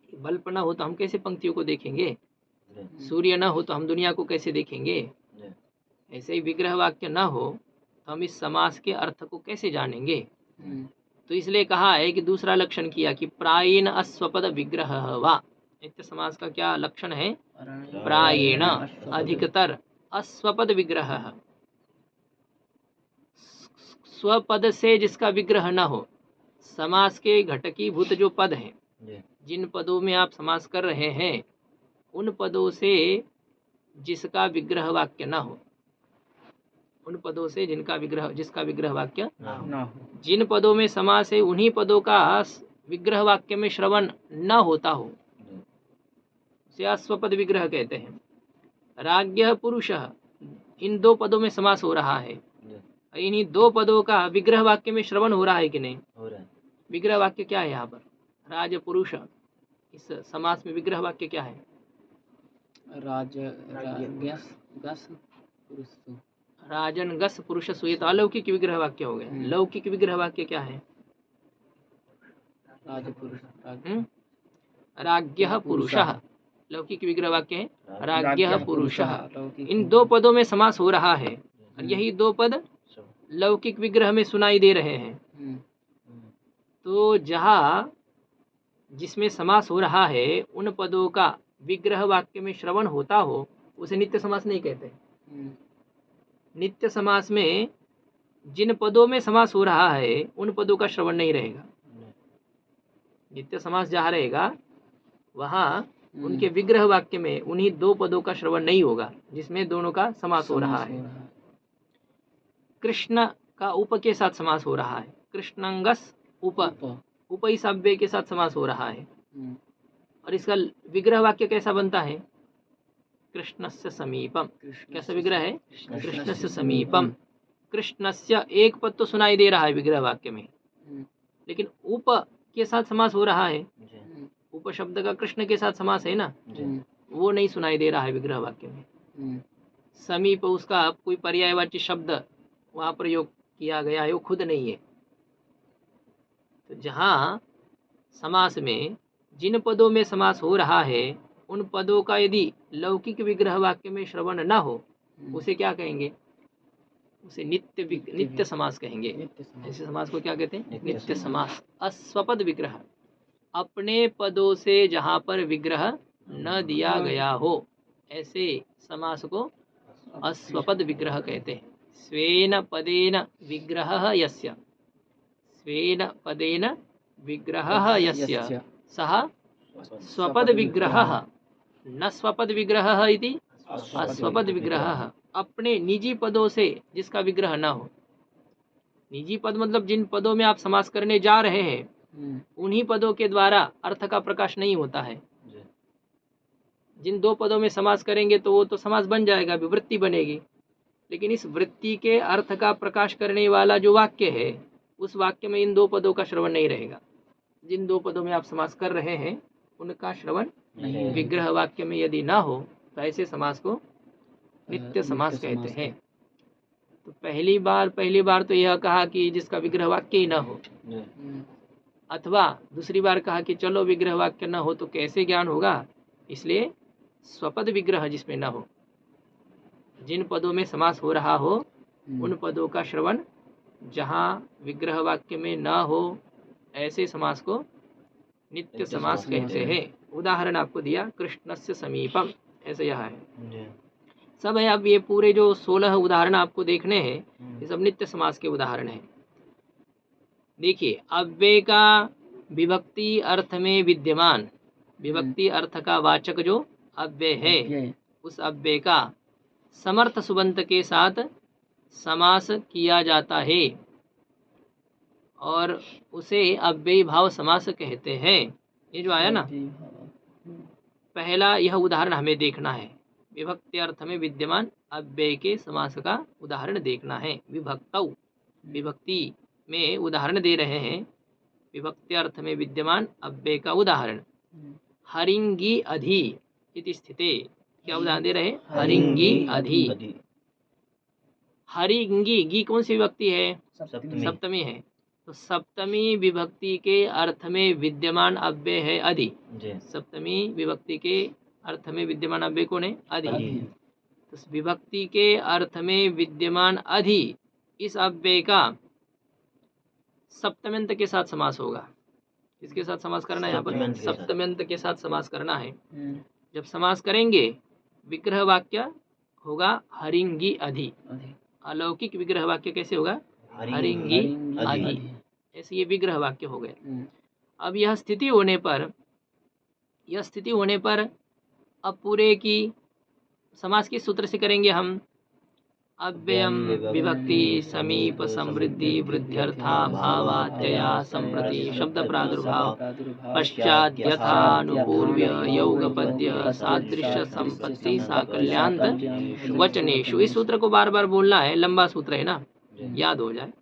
Speaker 1: बल्ब न हो तो हम कैसे पंक्तियों को देखेंगे, सूर्य न हो तो हम दुनिया को कैसे देखेंगे। ऐसे ही विग्रह वाक्य न हो तो हम इस समास के अर्थ को कैसे जानेंगे। तो इसलिए कहा है कि दूसरा लक्षण किया कि प्रायेण अस्वपद विग्रह वा। नित्य समास का क्या लक्षण है? प्रायेण, अधिकतर, अस्वपद विग्रह, स्वपद से जिसका विग्रह न हो। समास के घटकीभूत जो पद हैं, जिन पदों में आप समास कर रहे हैं, उन पदों से जिसका विग्रह वाक्य न हो, उन पदों से जिसका विग्रह वाक्य न हो। जिन पदों में समास है उन्हीं पदों का विग्रह वाक्य में श्रवण न होता हो, उसे अस्वपद विग्रह कहते हैं। राज्ञ पुरुष, इन 2 पदों में समास हो रहा है, इन्हीं 2 पदों का विग्रह वाक्य में श्रवण हो रहा है कि नहीं?
Speaker 2: हो रहा है।
Speaker 1: विग्रह वाक्य क्या है यहाँ पर? राजपुरुष, इस समास में विग्रह वाक्य क्या है? राजन गस पुरुष सुयत, अलौकिक विग्रह वाक्य हो गया। लौकिक विग्रह वाक्य क्या है? राज्ञः पुरुषः। लौकिक विग्रह वाक्य है राज्ञः पुरुषः। इन दो पदों में समास हो रहा है और यही दो पद लौकिक विग्रह में सुनाई दे रहे हैं। तो जहाँ जिसमें समास हो रहा है उन पदों का विग्रह वाक्य में श्रवण होता हो उसे नित्य समास नहीं कहते। नित्य समास में जिन पदों में समास हो रहा है उन पदों का श्रवण नहीं रहेगा। नित्य समास जहाँ रहेगा वहाँ उनके विग्रह वाक्य में उन्हीं दो पदों का श्रवण नहीं होगा जिसमें दोनों का समास हो रहा है। कृष्ण का उप के साथ समास हो रहा है। कृष्णंगस उप इस अव्यय के साथ समास हो रहा है और इसका विग्रह वाक्य कैसा बनता है? कृष्णस्य समीपम। कैसा विग्रह है? कृष्णस्य समीपम। कृष्णस्य एक पद तो सुनाई दे रहा है विग्रह वाक्य में, लेकिन उप के साथ समास हो रहा है। उप शब्द का कृष्ण के साथ समास है ना, वो नहीं सुनाई दे रहा है विग्रह वाक्य में। समीप उसका कोई पर्यायवाची शब्द वहाँ प्रयोग किया गया है, वो खुद नहीं है। तो जहाँ समास में जिन पदों में समास हो रहा है उन पदों का यदि लौकिक विग्रह वाक्य में श्रवण न हो उसे क्या कहेंगे? उसे नित्य समास कहेंगे। ऐसे समास को क्या कहते हैं? नित्य समास। अस्वपद विग्रह, अपने पदों से जहाँ पर विग्रह न दिया गया हो ऐसे समास को अस्वपद विग्रह कहते हैं। स्वेन पदेन विग्रहः यस्य, स्वेन पदेन विग्रहः यस्य सः स्वपद विग्रहः, न स्वपद विग्रहः इति अस्वपद विग्रहः। अपने निजी पदों से जिसका विग्रह न हो। निजी पद मतलब जिन पदों में आप समास करने जा रहे हैं उन्हीं पदों के द्वारा अर्थ का प्रकाश नहीं होता है। जिन दो पदों में समास करेंगे तो वो तो समास बन जाएगा, विवृत्ति बनेगी, लेकिन इस वृत्ति के अर्थ का प्रकाश करने वाला जो वाक्य है उस वाक्य में इन दो पदों का श्रवण नहीं रहेगा। जिन दो पदों में आप समास कर रहे हैं उनका श्रवण विग्रह वाक्य में यदि ना हो तो ऐसे समास को नित्य समास कहते हैं। तो पहली बार तो यह कहा कि जिसका विग्रह वाक्य ही ना हो, अथवा दूसरी बार कहा कि चलो विग्रह वाक्य ना हो तो कैसे ज्ञान होगा, इसलिए स्वपद विग्रह जिसमें ना हो। जिन पदों में समास हो रहा हो उन पदों का श्रवण जहाँ विग्रह वाक्य में ना हो ऐसे समास को नित्य समास कहते हैं। उदाहरण आपको दिया कृष्णस्य समीपम, ऐसे यह है सब है। अब ये पूरे जो 16 उदाहरण आपको देखने हैं ये सब नित्य समास के उदाहरण हैं। देखिए, अव्यय का विभक्ति अर्थ में विद्यमान, विभक्ति अर्थ का वाचक जो अव्यय है उस अव्यय का समर्थ सुबंत के साथ समास किया जाता है और उसे अव्ययी भाव समास कहते हैं। ये जो आया ना, पहला यह उदाहरण हमें देखना है। विभक्ति अर्थ में विद्यमान अव्यय के समास का उदाहरण देखना है। विभक्तौ, विभक्ति में उदाहरण दे रहे हैं। विभक्ति अर्थ में विद्यमान अव्यय का उदाहरण हरिंगी अधि इति स्थिते। क्या उदाहरण दे रहे हैं? हरिंगी अधि। हरिंगी, गी कौन सी विभक्ति है? सप्तमी है। तो सप्तमी विभक्ति के अर्थ में विद्यमान अव्यय है अधि। सप्तमी विभक्ति के अर्थ में विद्यमान अव्यय कौन है? अधि। तो विभक्ति के अर्थ में विद्यमान अधि इस अव्यय का सप्तम्यंत के साथ समास होगा। किसके साथ समास करना है यहाँ पर? सप्तम्यंत के साथ समास करना है। जब समास करेंगे विग्रह वाक्य होगा हरिंगी अधि। अलौकिक विग्रह वाक्य कैसे होगा? हरिंगी अधि। ऐसे ये विग्रह वाक्य हो गए। अब यह स्थिति होने पर अब पूरे की समास किस सूत्र से करेंगे हम? अव्ययम विभक्ति समीप समृद्धि वृद्ध्यर्था भावात्यया संप्रति शब्द प्रादुर्भाव पश्चात यथानुपूर्व्य यौगपद्य सादृश्य संपत्ति साकल्यान्त वचनेषु। इस सूत्र को बार बार बोलना है, लंबा सूत्र है ना, याद हो जाए।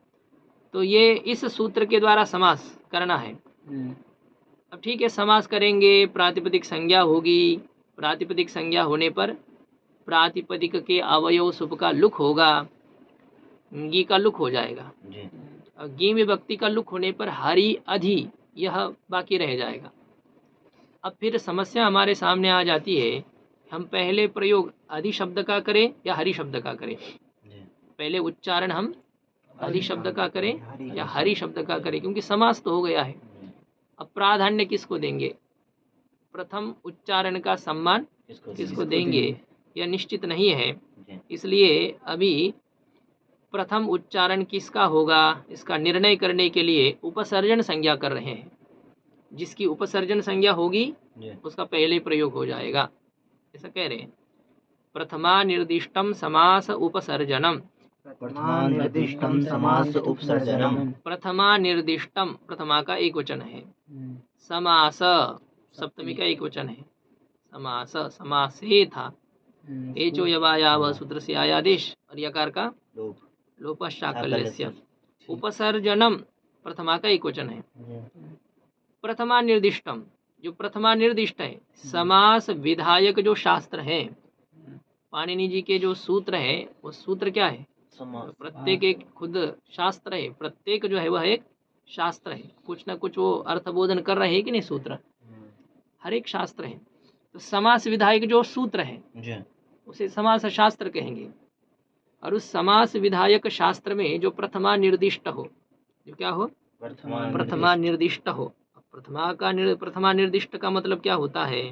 Speaker 1: तो ये इस सूत्र के द्वारा समास करना है। अब ठीक है, समास करेंगे, प्रातिपदिक संज्ञा होगी, प्रातिपदिक संज्ञा होने पर प्रातिपदिक के अवयव सुप का लुक होगा, गी का लुक हो जाएगा।
Speaker 2: जी
Speaker 1: और गी विभक्ति का लुक होने पर हरि अधि यह बाकी रह जाएगा। अब फिर समस्या हमारे सामने आ जाती है, हम पहले प्रयोग अधि शब्द का करें या हरि शब्द का करें।
Speaker 2: जी
Speaker 1: पहले उच्चारण हम अधि शब्द का करें या हरि शब्द का करें, क्योंकि समास तो हो गया है। अब प्राधान्य किसको देंगे, प्रथम उच्चारण का सम्मान किसको देंगे, यह निश्चित नहीं है।
Speaker 2: जी
Speaker 1: इसलिए अभी प्रथम उच्चारण किसका होगा, इसका निर्णय करने के लिए उपसर्जन संज्ञा कर रहे हैं। जिसकी उपसर्जन संज्ञा होगी
Speaker 2: जी
Speaker 1: उसका पहले प्रयोग हो जाएगा, ऐसा कह रहे हैं। प्रथमा निर्दिष्टम समास उपसर्जनम,
Speaker 2: प्रथमा निर्दिष्टम समास उपसर्जनम,
Speaker 1: प्रथमा निर्दिष्टम प्रथमा का एक वचन है, समास सप्तमी का एक वचन है, समास समासे था, ए जो यवायाव सूत्र से आया आदेश, और यकार का
Speaker 2: लोप
Speaker 1: लोपशाकल्यस्य। उपसर्जनम प्रथमा का एक वचन है।
Speaker 2: जी
Speaker 1: प्रथमा निर्दिष्टम जो प्रथमा निर्दिष्ट है, समास विधायक जो शास्त्र है, पाणिनि जी के जो सूत्र है, वो सूत्र क्या है,
Speaker 2: समास
Speaker 1: प्रत्येक एक खुद शास्त्र है, प्रत्येक जो है वह एक शास्त्र है, कुछ ना कुछ वो अर्थबोधन कर रहे हैं कि नहीं, सूत्र हर एक शास्त्र है। तो समास विधायक जो सूत्र है
Speaker 2: जी
Speaker 1: उसे समास शास्त्र कहेंगे। और उस समास विधायक शास्त्र में जो प्रथमा निर्दिष्ट हो, जो क्या हो, प्रथमा निर्दिष्ट हो। प्रथमा निर्दिष्ट का मतलब क्या होता है,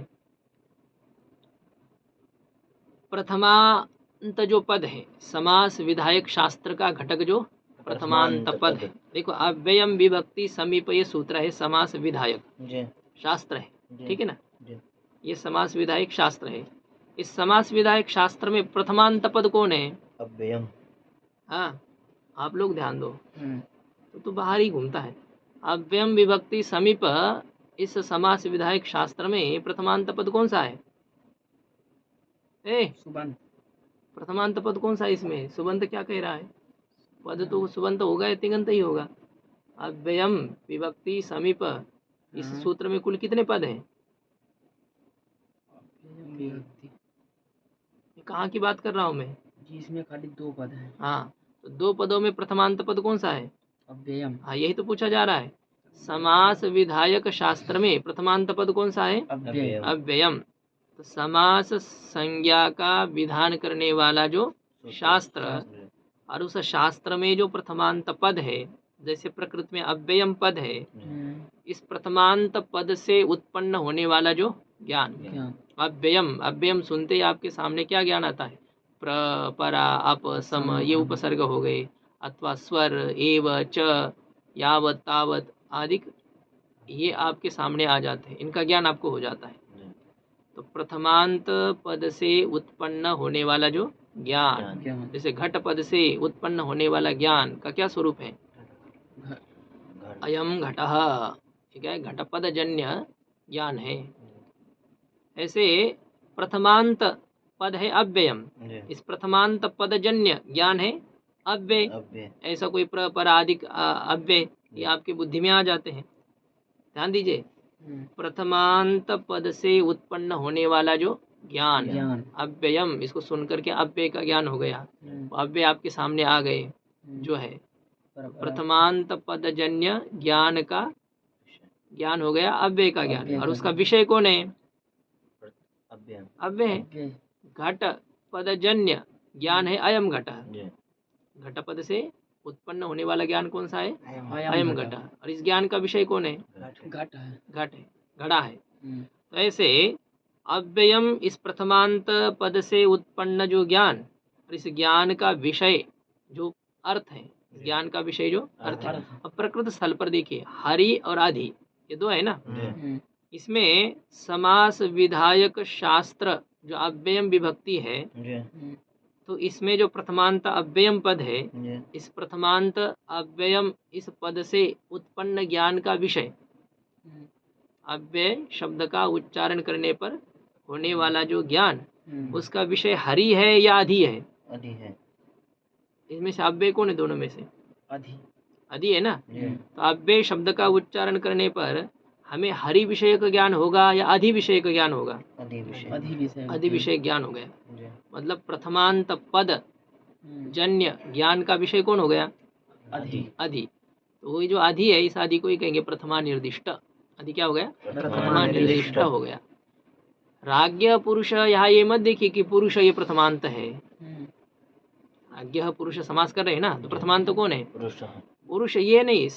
Speaker 1: प्रथमांत जो पद है, समास विधायक शास्त्र का घटक जो प्रथमांत पद है। देखो, अव्ययम विभक्ति समीप ये सूत्र है, समास विधायक
Speaker 2: जी
Speaker 1: शास्त्र है, ठीक है ना,
Speaker 2: जी
Speaker 1: ये समास विधायक शास्त्र है। इस समास विधायक शास्त्र में प्रथमांत पद कौन है,
Speaker 2: अव्ययम
Speaker 1: हाँ आप लोग ध्यान दो, तो बाहर ही घूमता है। अव्ययम विभक्ति समीप इस समास विधायक शास्त्र में प्रथमांत पद कौन सा है,
Speaker 4: सुबंत
Speaker 1: प्रथमांत पद कौन सा है इसमें, सुबंत क्या कह रहा है, पद तो सुबंत होगा या तिङंत ही होगा। अव्ययम विभक्ति समीप इस सूत्र में कुल कितने पद हैं, कहाँ की बात कर रहा हूँ मैं,
Speaker 4: जी इसमें खाली 2 पद हैं।
Speaker 1: हाँ तो 2 पदों में प्रथमांत पद कौन सा है,
Speaker 4: अव्ययम
Speaker 1: हाँ यही तो पूछा जा रहा है। समास विधायक शास्त्र में प्रथमांत पद कौन सा है,
Speaker 4: अव्ययम
Speaker 1: अव्ययम। तो समास संज्ञा का विधान करने वाला जो शास्त्र, और उस शास्त्र में जो प्रथमांत पद है, जैसे प्रकृति में अव्ययम पद है, इस प्रथमांत पद से उत्पन्न होने वाला जो ज्ञान,
Speaker 4: ज्ञान
Speaker 1: अव्ययम, अव्ययम सुनते ही आपके सामने क्या ज्ञान आता है, प्र परा अप सम ये उपसर्ग हो गए, अथवा स्वर एव च यावत तावत आदि, ये आपके सामने आ जाते हैं, इनका ज्ञान आपको हो जाता है। तो प्रथमांत पद से उत्पन्न होने वाला जो ज्ञान,
Speaker 4: ज्ञान
Speaker 1: जैसे घट पद से उत्पन्न होने वाला ज्ञान का क्या स्वरूप है, अयम घटः, ठीक है, घटपद जन्य ज्ञान है। ऐसे प्रथमांत पद है अव्ययम, इस प्रथमांत पद जन्य ज्ञान है अव्यय। ऐसा कोई पराधिक अव्यय, ये आपकी बुद्धि में आ जाते हैं, ध्यान दीजिए। प्रथमांत पद से उत्पन्न होने वाला जो ज्ञान अव्ययम, इसको सुनकर के अव्यय का ज्ञान हो गया, अव्यय आपके सामने आ गए जो है प्रथमांत पद जन्य ज्ञान का ज्ञान हो गया अव्यय का ज्ञान। और उसका विषय कौन है, अव्यय है। घट पद जन्य ज्ञान है अयम घट, घट पद से उत्पन्न होने वाला ज्ञान कौन सा है, अयम घट। और इस ज्ञान का विषय कौन है,
Speaker 4: घट है,
Speaker 1: घट है, घड़ा है। तो ऐसे अव्ययम इस प्रथमांत पद से उत्पन्न जो ज्ञान, और इस ज्ञान का विषय जो अर्थ है, ज्ञान का विषय जो अर्थ है। अब प्रकृत स्थल पर देखिए, हरि और आदि ये 2 है ना, इसमें समास विधायक शास्त्र जो अव्ययम विभक्ति है, तो इसमें जो प्रथमांत अव्ययम पद है, इस प्रथमांत अव्ययम इस पद से उत्पन्न ज्ञान का विषय, अव्यय शब्द का उच्चारण करने पर होने वाला जो ज्ञान, उसका विषय हरि है या अधि है,
Speaker 2: अधि है।
Speaker 1: इसमें से अव्यय कौन है दोनों में से,
Speaker 4: अधि
Speaker 1: अधि है ना,
Speaker 2: जी।
Speaker 1: तो अव्यय शब्द का उच्चारण करने पर हमें हरि विषय का ज्ञान होगा या अधि विषय का ज्ञान होगा?
Speaker 2: अधिविषय।
Speaker 1: अधि विषय ज्ञान हो गया,
Speaker 2: जी।
Speaker 1: मतलब प्रथमांत पद
Speaker 4: हम्म,
Speaker 1: जन्य ज्ञान का विषय कौन हो गया?
Speaker 2: अधि।
Speaker 1: अधि। तो वही जो अधि है, इस अधि को ही कहेंगे प्रथमा निर्दिष्ट। अधि क्या हो गया? प्रथमा निर्दिष्ट हो गया। राज्ञ पुरुष, यहाँ ये मत देखिए कि पुरुष ये प्रथमांत है।
Speaker 4: हम्म,
Speaker 1: राज्ञ पुरुष समास कर रहे हैं ना, तो प्रथमांत कौन है?
Speaker 2: पुरुष।
Speaker 1: पुरुष ये नहीं,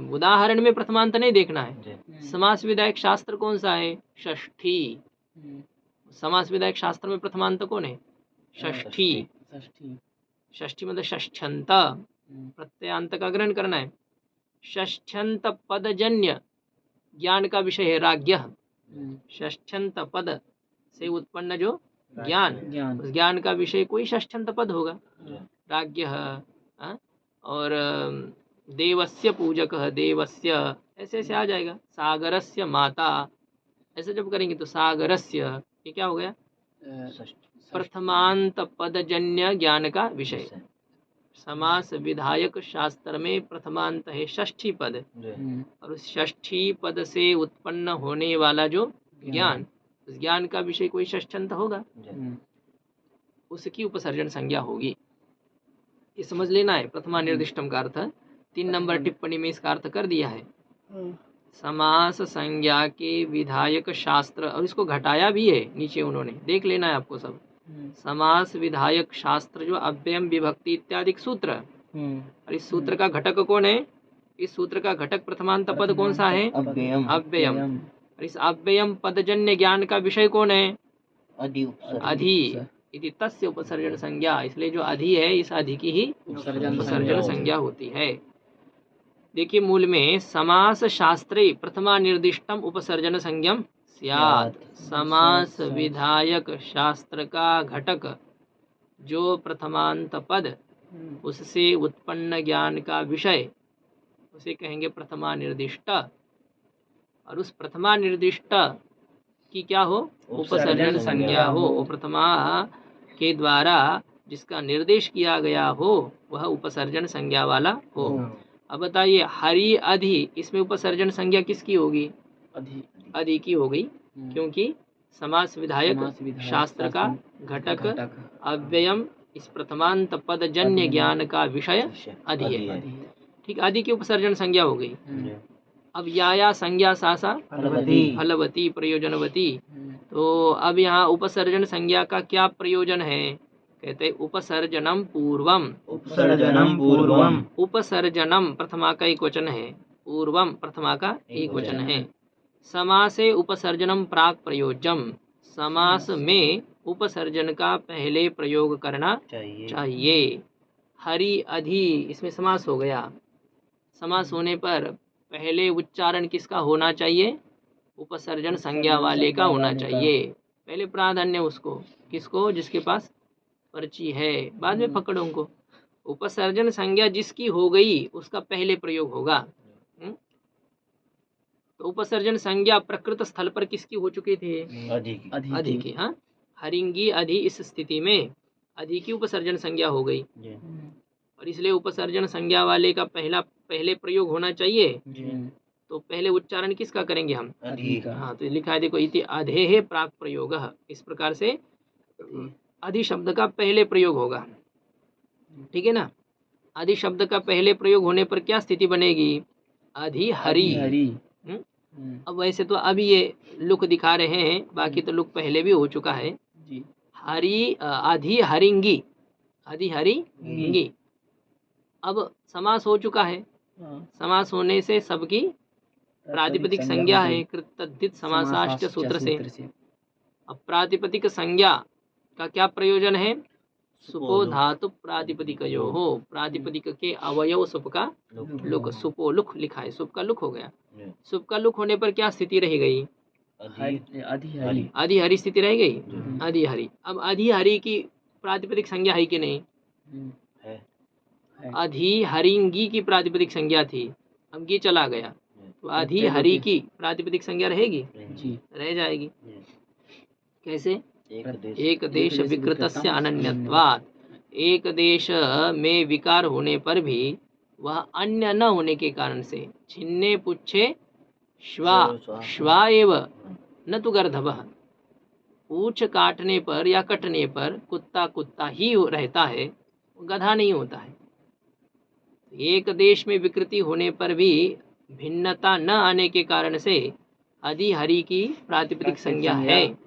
Speaker 1: उदाहरण में प्रथमांत नहीं देखना है।
Speaker 2: जी।
Speaker 1: समास विधायक शास्त्र कौन सा है? षष्ठी।
Speaker 4: हम्म,
Speaker 1: समास विधायक शास्त्र में प्रथमांत कौन है? षष्ठी।
Speaker 4: षष्ठी।
Speaker 1: षष्ठी मतलब षष्ठ्यंत,
Speaker 4: हम्म,
Speaker 1: प्रत्ययांत का ग्रहण करना है। षष्ठ्यंत पदजन्य ज्ञान का विषय है राज्ञ।
Speaker 4: हम्म,
Speaker 1: षष्ठ्यंत पद से उत्पन्न जो ज्ञान,
Speaker 4: ज्ञान।
Speaker 1: उस ज्ञान का विषय कोई षष्ठ्यंत पद होगा,
Speaker 2: जी।
Speaker 1: राज्ञ। और देवस्य पूजक, देवस्य, ऐसे ऐसे आ जाएगा। सागरस्य माता, ऐसे जब करेंगे तो सागरस्य, ये क्या हो गया? प्रथमांत पदजन्य ज्ञान का विषय। समास विधायक शास्त्र में प्रथमांत है षष्ठी पद,
Speaker 4: हम्म,
Speaker 1: और उस षष्ठी पद से उत्पन्न होने वाला जो ज्ञान, उस ज्ञान का विषय कोई षष्ठ्यंत होगा,
Speaker 4: हम्म,
Speaker 1: उसकी उपसर्जन संज्ञा होगी। ये समझ लेना है। प्रथमा निर्दिष्टम का अर्थ 3 नंबर टिप्पणी में इसका अर्थ कर दिया है। समास संज्ञा के विधायक शास्त्र, और इसको घटाया भी है नीचे उन्होंने, देख लेना है आपको सब। समास विधायक शास्त्र जो अव्ययम विभक्ति इत्यादि सूत्र, और इस सूत्र का घटक कौन है? इस सूत्र का घटक प्रथमांत पद कौन सा है?
Speaker 2: अव्ययम।
Speaker 1: अव्ययम। और इस अव्ययम पदजन्य ज्ञान का विषय कौन है? अधि। इति तस्य उपसर्जन संज्ञा, इसलिए जो अधि है, इस अधि की ही उपसर्जन संज्ञा होती है। देखिए मूल में समास शास्त्रे प्रथमा निर्दिष्टम उपसर्जन संज्ञम स्यात्। समास विधायक शास्त्र का घटक जो प्रथमांत पद, उससे उत्पन्न ज्ञान का विषय, उसे कहेंगे प्रथमा निर्दिष्ट। और उस प्रथमा निर्दिष्ट की क्या हो? उपसर्जन संज्ञा हो। वो प्रथमा के द्वारा जिसका निर्देश किया गया हो, वह उपसर्जन संज्ञा वाला हो। अब बताइए, हरि अधि, इसमें उपसर्जन संज्ञा किसकी होगी? अधि की हो गई, क्योंकि समास विधायक शास्त्र का घटक अव्ययम इस प्रथमांत पद जन्य ज्ञान का विषय अधि है। ठीक, अधि की उपसर्जन संज्ञा हो गई। अब या संज्ञा सा फलवती प्रयोजनवती, तो अब यहाँ उपसर्जन संज्ञा का क्या प्रयोजन है? कहते हैं उपसर्जनम पूर्वम।
Speaker 2: उपसर्जनम पूर्वम।
Speaker 1: उपसर्जनम प्रथमा का एक वचन है, पूर्वम प्रथमा का एक वचन है। समासे उपसर्जनम प्राक प्रयोज्यम, समास में उपसर्जन का पहले प्रयोग करना चाहिए। हरि अधि, इसमें समास हो गया। समास होने पर पहले उच्चारण किसका होना चाहिए? उपसर्जन संज्ञा वाले का होना चाहिए। पहले प्राधान्य उसको, किसको? जिसके पास पर्ची है, बाद में पकड़ो उनको। उपसर्जन संज्ञा जिसकी हो गई, उसका पहले प्रयोग होगा। तो उपसर्जन संज्ञा प्रकृत स्थल पर किसकी हो चुकी थी? अधि की। हाँ, हरिंगी अधि, इस स्थिति में अधि की उपसर्जन संज्ञा हो गई, और इसलिए उपसर्जन संज्ञा वाले का पहले प्रयोग होना चाहिए। तो पहले उच्चारण किसका करेंगे हम?
Speaker 2: अधि का।
Speaker 1: हाँ, तो लिखा है देखो, इति अधेः प्राक प्रयोग। इस प्रकार से अधि शब्द का पहले प्रयोग होगा। ठीक है ना? अधि शब्द का पहले प्रयोग होने पर क्या स्थिति बनेगी? अधि हरि। अब वैसे तो अभी ये लुक दिखा रहे हैं, बाकी तो लुक पहले भी हो चुका है। हरि अधि हरिंगी, अधि हरिंगी। अब समास हो चुका है। समास होने से सबकी प्रातिपदिक संज्ञा है कृतद्धित समासाष्ट सूत्र से। अब प्रातिपदिक संज्ञा का क्या प्रयोजन है? सुपो धातु प्रातिपदिकयो हो, प्रातिपदिक के अवयव सुप का लुक, सुपो लुक लिखा है, सुप का लुक हो गया। सुप का लुक होने पर क्या स्थिति रह गई? अधि हरि स्थिति रह गई, अधि हरि। अब अधि हरि की प्रातिपदिक संज्ञा है कि नहीं? अधि हरिंगी की प्रातिपदिक संज्ञा थी, अब गी चला गया, तो अधि हरि की प्रातिपदिक संज्ञा रहेगी? रह जाएगी। कैसे? एक देश विकृतस्य अनन्यत्वात्, एक देश में विकार होने पर भी वह अन्य न होने के कारण से। छिन्ने पुच्छे श्वा
Speaker 2: श्वा।
Speaker 1: श्वा एव न तो गर्दभः। पूछ काटने पर या कटने पर कुत्ता कुत्ता ही रहता है, गधा नहीं होता है। एक देश में विकृति होने पर भी भिन्नता न आने के कारण से अधिहरि की प्रातिपदिक संज्ञा है।